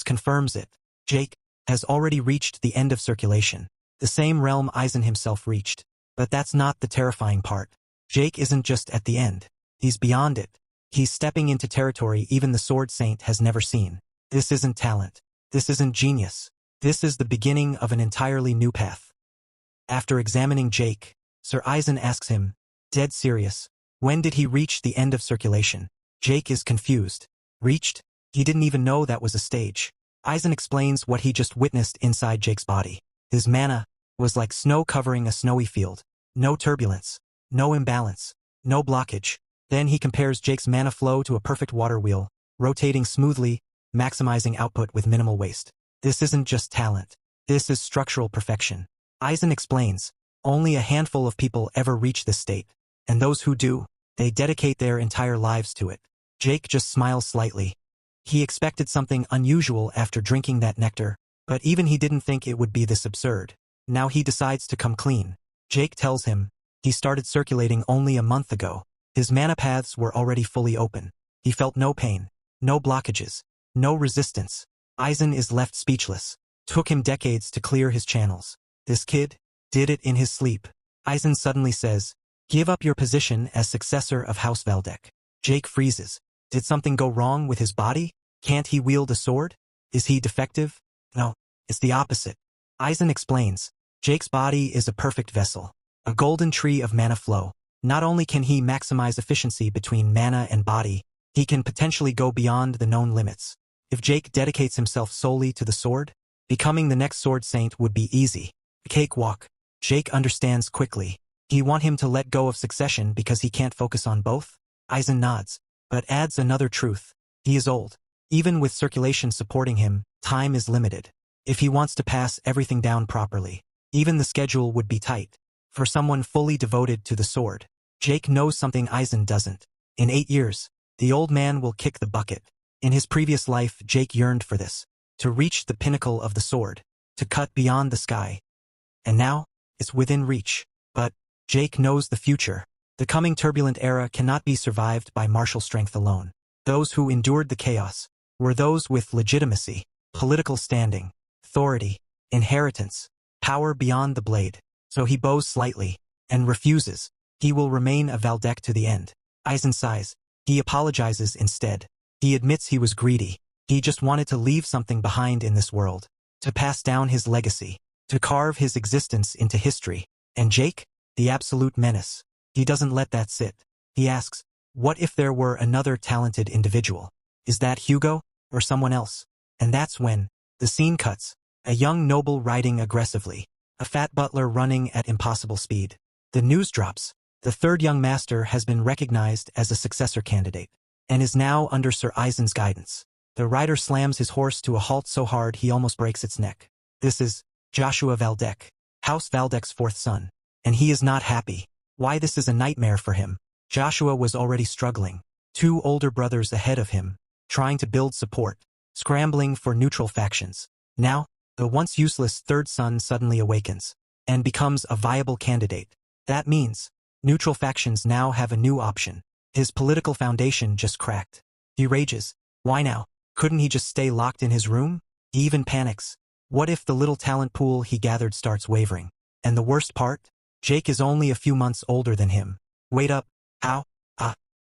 confirms it. Jake has already reached the end of circulation, the same realm Aizen himself reached. But that's not the terrifying part. Jake isn't just at the end. He's beyond it. He's stepping into territory even the Sword Saint has never seen. This isn't talent. This isn't genius. This is the beginning of an entirely new path. After examining Jake, Sir Aizen asks him, dead serious, when did he reach the end of circulation? Jake is confused. Reached? He didn't even know that was a stage. Aizen explains what he just witnessed inside Jake's body. His mana was like snow covering a snowy field. No turbulence, no imbalance, no blockage. Then he compares Jake's mana flow to a perfect water wheel, rotating smoothly, maximizing output with minimal waste. This isn't just talent. This is structural perfection. Aizen explains, only a handful of people ever reach this state, and those who do, they dedicate their entire lives to it. Jake just smiles slightly. He expected something unusual after drinking that nectar, but even he didn't think it would be this absurd. Now he decides to come clean. Jake tells him, he started circulating only a month ago. His mana paths were already fully open. He felt no pain, no blockages, no resistance. Aizen is left speechless. Took him decades to clear his channels. This kid did it in his sleep. Aizen suddenly says, give up your position as successor of House Valdek. Jake freezes. Did something go wrong with his body? Can't he wield a sword? Is he defective? No, it's the opposite. Aizen explains, Jake's body is a perfect vessel, a golden tree of mana flow. Not only can he maximize efficiency between mana and body, he can potentially go beyond the known limits. If Jake dedicates himself solely to the sword, becoming the next Sword Saint would be easy. A cakewalk. Jake understands quickly. He want him to let go of succession because he can't focus on both? Aizen nods, but adds another truth. He is old. Even with circulation supporting him, time is limited. If he wants to pass everything down properly, even the schedule would be tight. For someone fully devoted to the sword, Jake knows something Aizen doesn't. In 8 years, the old man will kick the bucket. In his previous life, Jake yearned for this. To reach the pinnacle of the sword. To cut beyond the sky. And now, it's within reach. But Jake knows the future. The coming turbulent era cannot be survived by martial strength alone. Those who endured the chaos were those with legitimacy, political standing, authority, inheritance, power beyond the blade. So he bows slightly and refuses. He will remain a Valdek to the end. Aizen sighs. He apologizes instead. He admits he was greedy. He just wanted to leave something behind in this world, to pass down his legacy, to carve his existence into history. And Jake? The absolute menace. He doesn't let that sit. He asks, what if there were another talented individual? Is that Hugo, or someone else? And that's when the scene cuts. A young noble riding aggressively, a fat butler running at impossible speed. The news drops. The third young master has been recognized as a successor candidate, and is now under Sir Aizen's guidance. The rider slams his horse to a halt so hard he almost breaks its neck. This is Joshua Valdek, House Valdek's fourth son. And he is not happy. Why, this is a nightmare for him. Joshua was already struggling. 2 older brothers ahead of him, trying to build support, scrambling for neutral factions. Now, the once useless third son suddenly awakens, and becomes a viable candidate. That means, neutral factions now have a new option. His political foundation just cracked. He rages. Why now? Couldn't he just stay locked in his room? He even panics. What if the little talent pool he gathered starts wavering? And the worst part? Jake is only a few months older than him. Wait up. How?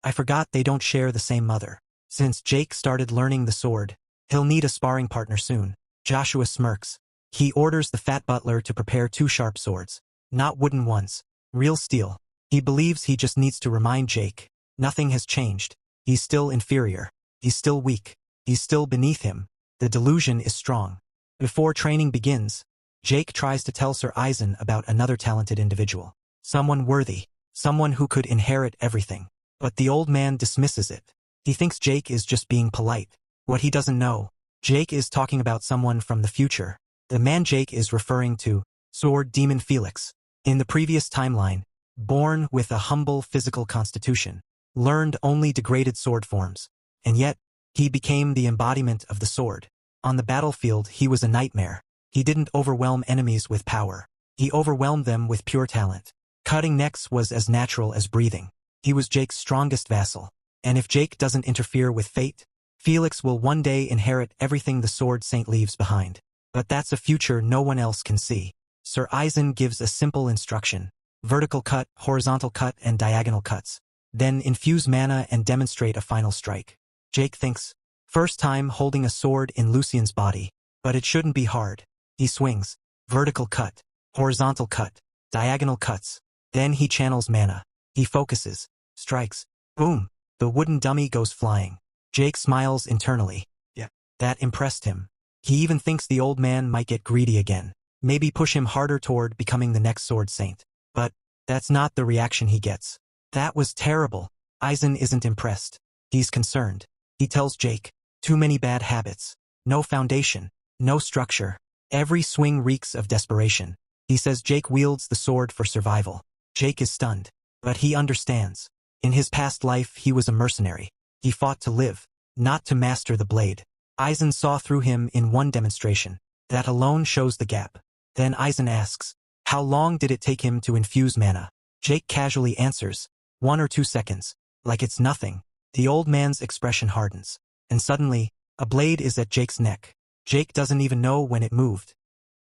I forgot they don't share the same mother. Since Jake started learning the sword, he'll need a sparring partner soon. Joshua smirks. He orders the fat butler to prepare 2 sharp swords. Not wooden ones. Real steel. He believes he just needs to remind Jake. Nothing has changed. He's still inferior. He's still weak. He's still beneath him. The delusion is strong. Before training begins, Jake tries to tell Sir Aizen about another talented individual. Someone worthy. Someone who could inherit everything. But the old man dismisses it. He thinks Jake is just being polite. What he doesn't know, Jake is talking about someone from the future. The man Jake is referring to, Sword Demon Felix. In the previous timeline, born with a humble physical constitution, learned only degraded sword forms. And yet, he became the embodiment of the sword. On the battlefield, he was a nightmare. He didn't overwhelm enemies with power. He overwhelmed them with pure talent. Cutting necks was as natural as breathing. He was Jake's strongest vassal. And if Jake doesn't interfere with fate, Felix will one day inherit everything the Sword Saint leaves behind. But that's a future no one else can see. Sir Aizen gives a simple instruction. Vertical cut, horizontal cut, and diagonal cuts. Then infuse mana and demonstrate a final strike. Jake thinks, first time holding a sword in Lucian's body. But it shouldn't be hard. He swings. Vertical cut, horizontal cut, diagonal cuts. Then he channels mana. He focuses. Strikes. Boom. The wooden dummy goes flying. Jake smiles internally. Yeah, that impressed him. He even thinks the old man might get greedy again. Maybe push him harder toward becoming the next Sword Saint. But that's not the reaction he gets. That was terrible. Aizen isn't impressed. He's concerned. He tells Jake, too many bad habits. No foundation. No structure. Every swing reeks of desperation. He says Jake wields the sword for survival. Jake is stunned. But he understands. In his past life, he was a mercenary. He fought to live, not to master the blade. Aizen saw through him in one demonstration. That alone shows the gap. Then Aizen asks, how long did it take him to infuse mana? Jake casually answers, 1 or 2 seconds. Like it's nothing. The old man's expression hardens. And suddenly, a blade is at Jake's neck. Jake doesn't even know when it moved.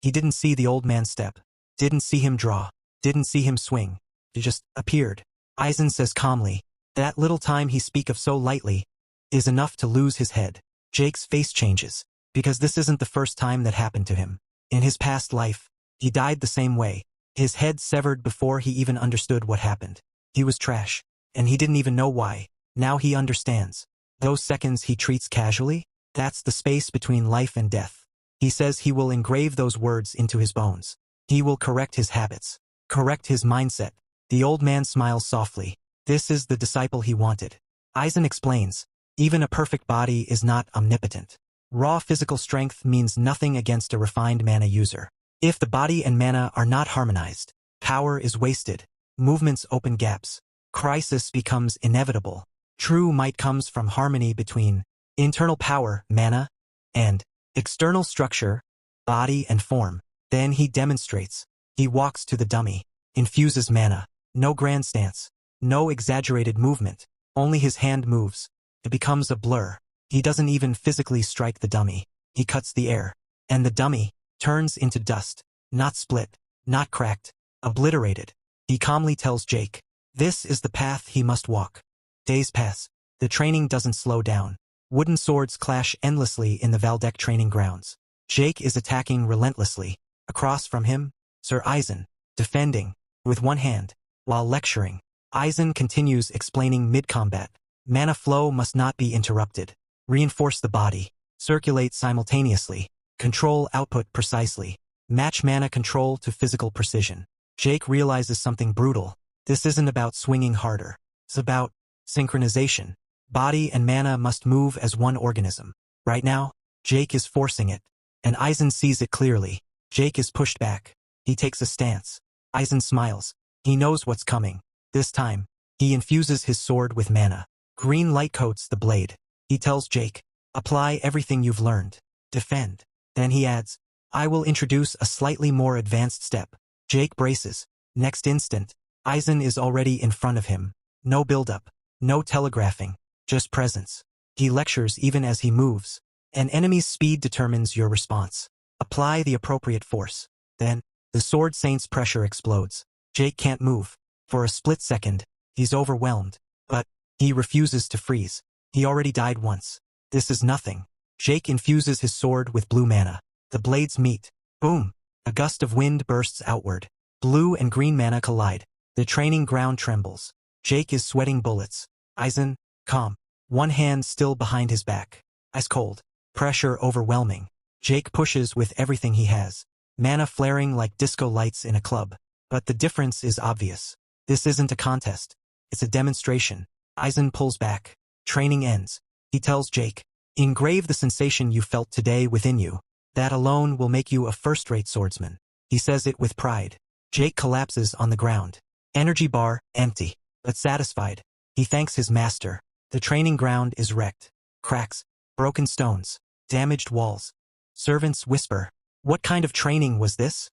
He didn't see the old man step. Didn't see him draw. Didn't see him swing. It just appeared. Aizen says calmly, that little time he speak of so lightly is enough to lose his head. Jake's face changes, because this isn't the first time that happened to him. In his past life, he died the same way, his head severed before he even understood what happened. He was trash, and he didn't even know why. Now he understands. Those seconds he treats casually, that's the space between life and death. He says he will engrave those words into his bones. He will correct his habits, correct his mindset. The old man smiles softly. This is the disciple he wanted. Aizen explains, even a perfect body is not omnipotent. Raw physical strength means nothing against a refined mana user. If the body and mana are not harmonized, power is wasted, movements open gaps, crisis becomes inevitable. True might comes from harmony between internal power, mana, and external structure, body and form. Then he demonstrates. He walks to the dummy, infuses mana. No grand stance, no exaggerated movement, only his hand moves. It becomes a blur. He doesn't even physically strike the dummy. He cuts the air. And the dummy turns into dust. Not split, not cracked, obliterated. He calmly tells Jake, this is the path he must walk. Days pass. The training doesn't slow down. Wooden swords clash endlessly in the Valdec training grounds. Jake is attacking relentlessly. Across from him, Sir Aizen, defending, with one hand, while lecturing. Aizen continues explaining mid-combat. Mana flow must not be interrupted. Reinforce the body. Circulate simultaneously. Control output precisely. Match mana control to physical precision. Jake realizes something brutal. This isn't about swinging harder. It's about synchronization. Body and mana must move as one organism. Right now, Jake is forcing it. And Aizen sees it clearly. Jake is pushed back. He takes a stance. Aizen smiles. He knows what's coming. This time, he infuses his sword with mana. Green light coats the blade. He tells Jake, apply everything you've learned. Defend. Then he adds, I will introduce a slightly more advanced step. Jake braces. Next instant, Aizen is already in front of him. No build-up. No telegraphing. Just presence. He lectures even as he moves. An enemy's speed determines your response. Apply the appropriate force. Then, the Sword Saint's pressure explodes. Jake can't move. For a split second, he's overwhelmed. But, he refuses to freeze. He already died once. This is nothing. Jake infuses his sword with blue mana. The blades meet. Boom! A gust of wind bursts outward. Blue and green mana collide. The training ground trembles. Jake is sweating bullets. Aizen, calm. One hand still behind his back. Ice cold. Pressure overwhelming. Jake pushes with everything he has. Mana flaring like disco lights in a club. But the difference is obvious. This isn't a contest. It's a demonstration. Aizen pulls back. Training ends. He tells Jake, engrave the sensation you felt today within you. That alone will make you a first-rate swordsman. He says it with pride. Jake collapses on the ground. Energy bar, empty, but satisfied. He thanks his master. The training ground is wrecked. Cracks, broken stones, damaged walls. Servants whisper, what kind of training was this?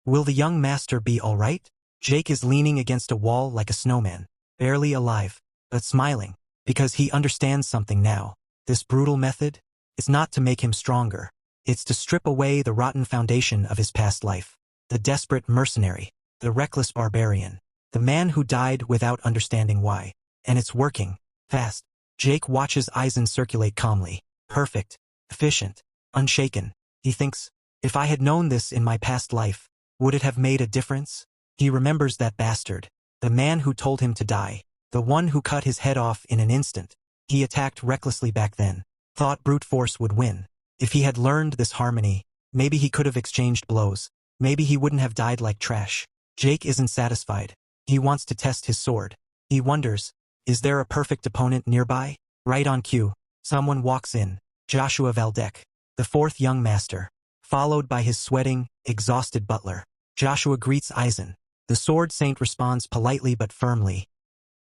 Will the young master be all right? Jake is leaning against a wall like a snowman, barely alive, but smiling, because he understands something now. This brutal method, it's not to make him stronger. It's to strip away the rotten foundation of his past life. The desperate mercenary, the reckless barbarian, the man who died without understanding why. And it's working. Fast. Jake watches Aizen circulate calmly. Perfect. Efficient. Unshaken. He thinks, if I had known this in my past life, would it have made a difference? He remembers that bastard. The man who told him to die. The one who cut his head off in an instant. He attacked recklessly back then. Thought brute force would win. If he had learned this harmony, maybe he could have exchanged blows. Maybe he wouldn't have died like trash. Jake isn't satisfied. He wants to test his sword. He wonders, is there a perfect opponent nearby? Right on cue, someone walks in. Joshua Valdec, the fourth young master, followed by his sweating, exhausted butler. Joshua greets Aizen. The Sword Saint responds politely but firmly.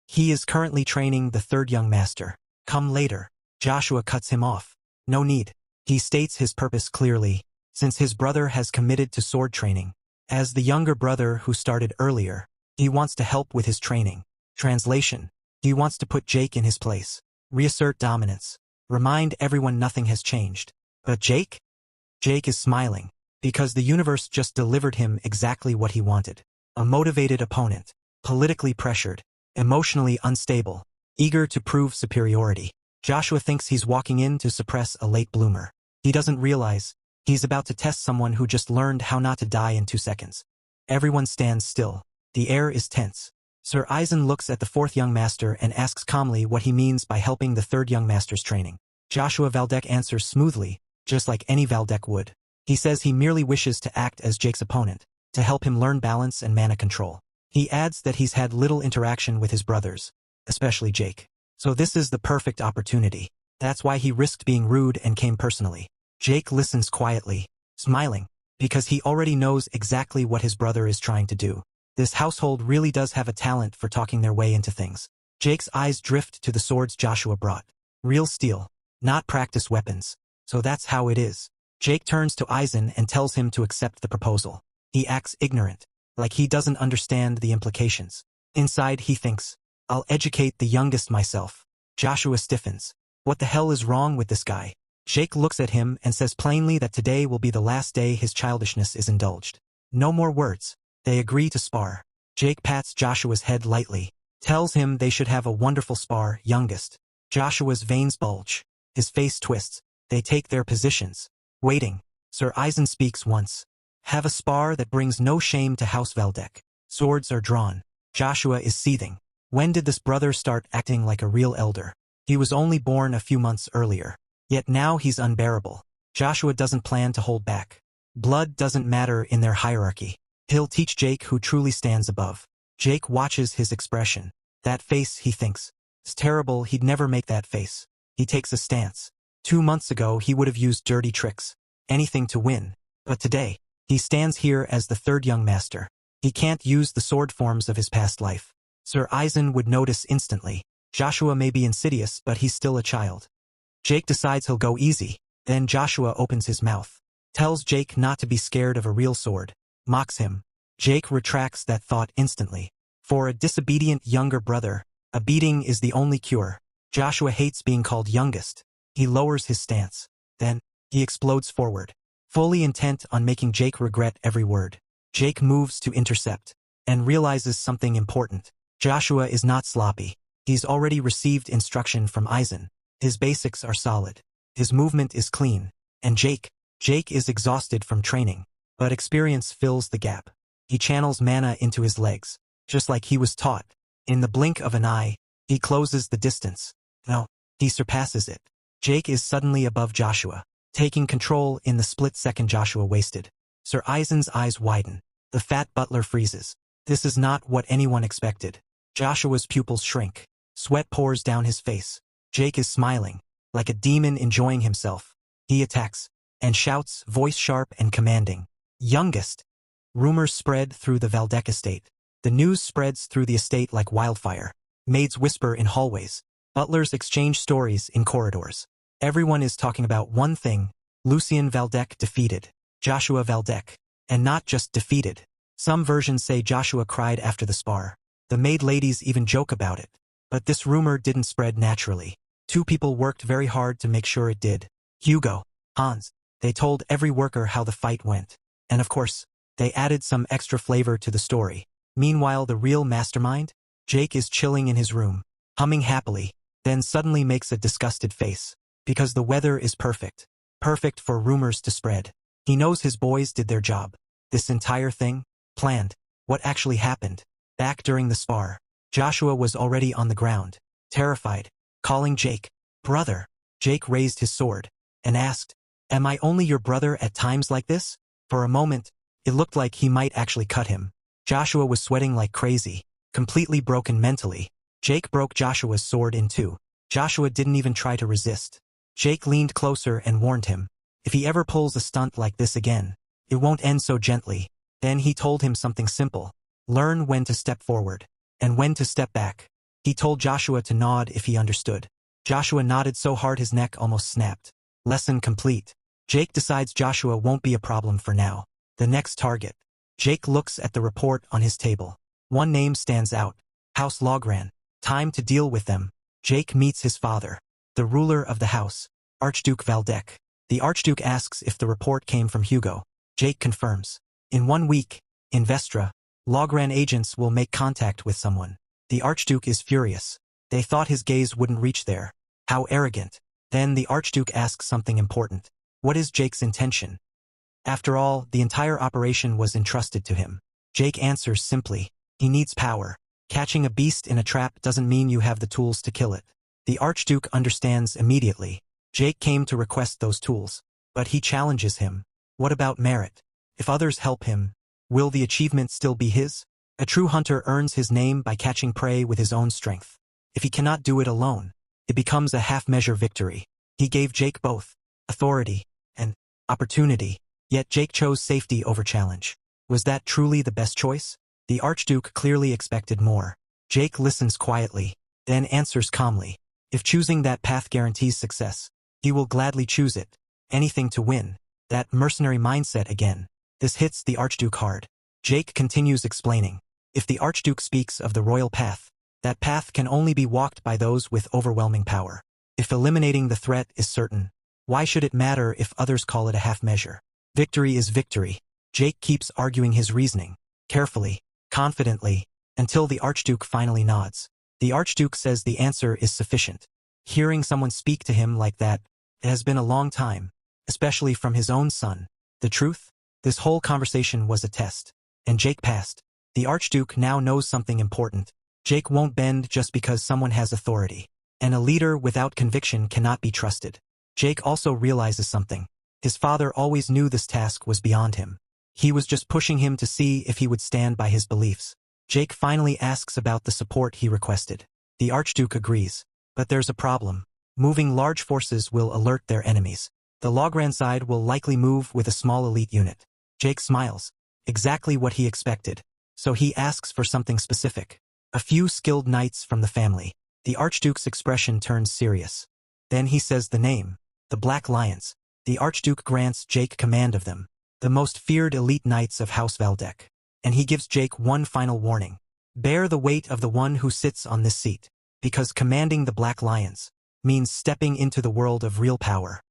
He is currently training the third young master. Come later. Joshua cuts him off. No need. He states his purpose clearly, since his brother has committed to sword training. As the younger brother who started earlier, he wants to help with his training. Translation. He wants to put Jake in his place. Reassert dominance. Remind everyone nothing has changed. But Jake? Jake is smiling, because the universe just delivered him exactly what he wanted. A motivated opponent. Politically pressured. Emotionally unstable. Eager to prove superiority. Joshua thinks he's walking in to suppress a late bloomer. He doesn't realize he's about to test someone who just learned how not to die in 2 seconds. Everyone stands still. The air is tense. Sir Aizen looks at the fourth young master and asks calmly what he means by helping the third young master's training. Joshua Valdec answers smoothly, just like any Valdec would. He says he merely wishes to act as Jake's opponent, to help him learn balance and mana control. He adds that he's had little interaction with his brothers, especially Jake. So this is the perfect opportunity. That's why he risked being rude and came personally. Jake listens quietly, smiling, because he already knows exactly what his brother is trying to do. This household really does have a talent for talking their way into things. Jake's eyes drift to the swords Joshua brought. Real steel, not practice weapons. So that's how it is. Jake turns to Aizen and tells him to accept the proposal. He acts ignorant, like he doesn't understand the implications. Inside he thinks, I'll educate the youngest myself. Joshua stiffens. What the hell is wrong with this guy? Jake looks at him and says plainly that today will be the last day his childishness is indulged. No more words. They agree to spar. Jake pats Joshua's head lightly, tells him they should have a wonderful spar, youngest. Joshua's veins bulge. His face twists. They take their positions. Waiting. Sir Eisen speaks once. Have a spar that brings no shame to House Valdek. Swords are drawn. Joshua is seething. When did this brother start acting like a real elder? He was only born a few months earlier. Yet now he's unbearable. Joshua doesn't plan to hold back. Blood doesn't matter in their hierarchy. He'll teach Jake who truly stands above. Jake watches his expression. That face, he thinks. It's terrible, he'd never make that face. He takes a stance. 2 months ago he would have used dirty tricks. Anything to win. But today, he stands here as the third young master. He can't use the sword forms of his past life. Sir Eisen would notice instantly. Joshua may be insidious, but he's still a child. Jake decides he'll go easy. Then Joshua opens his mouth. Tells Jake not to be scared of a real sword. Mocks him. Jake retracts that thought instantly. For a disobedient younger brother, a beating is the only cure. Joshua hates being called youngest. He lowers his stance. Then, he explodes forward, fully intent on making Jake regret every word. Jake moves to intercept, and realizes something important. Joshua is not sloppy. He's already received instruction from Eisen. His basics are solid. His movement is clean. And Jake is exhausted from training. But experience fills the gap. He channels mana into his legs, just like he was taught. In the blink of an eye, he closes the distance. No, he surpasses it. Jake is suddenly above Joshua, taking control in the split second Joshua wasted. Sir Eisen's eyes widen. The fat butler freezes. This is not what anyone expected. Joshua's pupils shrink. Sweat pours down his face. Jake is smiling, like a demon enjoying himself. He attacks, and shouts, voice sharp and commanding. Youngest. Rumors spread through the Valdek estate. The news spreads through the estate like wildfire. Maids whisper in hallways. Butlers exchange stories in corridors. Everyone is talking about one thing: Lucien Valdek defeated Joshua Valdek. And not just defeated. Some versions say Joshua cried after the spar. The maid ladies even joke about it. But this rumor didn't spread naturally. 2 people worked very hard to make sure it did. Hugo, Hans. They told every worker how the fight went. And of course, they added some extra flavor to the story. Meanwhile, the real mastermind? Jake is chilling in his room, humming happily, then suddenly makes a disgusted face. Because the weather is perfect. Perfect for rumors to spread. He knows his boys did their job. This entire thing? Planned. What actually happened? Back during the spar, Joshua was already on the ground, terrified, calling Jake, brother. Jake raised his sword, and asked, am I only your brother at times like this? For a moment, it looked like he might actually cut him. Joshua was sweating like crazy, completely broken mentally. Jake broke Joshua's sword in 2. Joshua didn't even try to resist. Jake leaned closer and warned him, if he ever pulls a stunt like this again, it won't end so gently. Then he told him something simple. Learn when to step forward, and when to step back. He told Joshua to nod if he understood. Joshua nodded so hard his neck almost snapped. Lesson complete. Jake decides Joshua won't be a problem for now. The next target. Jake looks at the report on his table. One name stands out. House Logran. Time to deal with them. Jake meets his father, the ruler of the house, Archduke Valdek. The Archduke asks if the report came from Hugo. Jake confirms. In 1 week, in Vestra, Logran agents will make contact with someone. The Archduke is furious. They thought his gaze wouldn't reach there. How arrogant. Then the Archduke asks something important. What is Jake's intention? After all, the entire operation was entrusted to him. Jake answers simply. He needs power. Catching a beast in a trap doesn't mean you have the tools to kill it. The Archduke understands immediately. Jake came to request those tools. But he challenges him. What about merit? If others help him, will the achievement still be his? A true hunter earns his name by catching prey with his own strength. If he cannot do it alone, it becomes a half-measure victory. He gave Jake both authority and opportunity, yet Jake chose safety over challenge. Was that truly the best choice? The Archduke clearly expected more. Jake listens quietly, then answers calmly. If choosing that path guarantees success, he will gladly choose it. Anything to win. That mercenary mindset again. This hits the Archduke hard. Jake continues explaining. If the Archduke speaks of the royal path, that path can only be walked by those with overwhelming power. If eliminating the threat is certain, why should it matter if others call it a half measure? Victory is victory. Jake keeps arguing his reasoning, carefully, confidently, until the Archduke finally nods. The Archduke says the answer is sufficient. Hearing someone speak to him like that, it has been a long time, especially from his own son. The truth? This whole conversation was a test. And Jake passed. The Archduke now knows something important. Jake won't bend just because someone has authority. And a leader without conviction cannot be trusted. Jake also realizes something. His father always knew this task was beyond him. He was just pushing him to see if he would stand by his beliefs. Jake finally asks about the support he requested. The Archduke agrees. But there's a problem. Moving large forces will alert their enemies. The Logran side will likely move with a small elite unit. Jake smiles. Exactly what he expected. So he asks for something specific. A few skilled knights from the family. The Archduke's expression turns serious. Then he says the name. The Black Lions. The Archduke grants Jake command of them. The most feared elite knights of House Valdek. And he gives Jake one final warning. Bear the weight of the one who sits on this seat. Because commanding the Black Lions means stepping into the world of real power.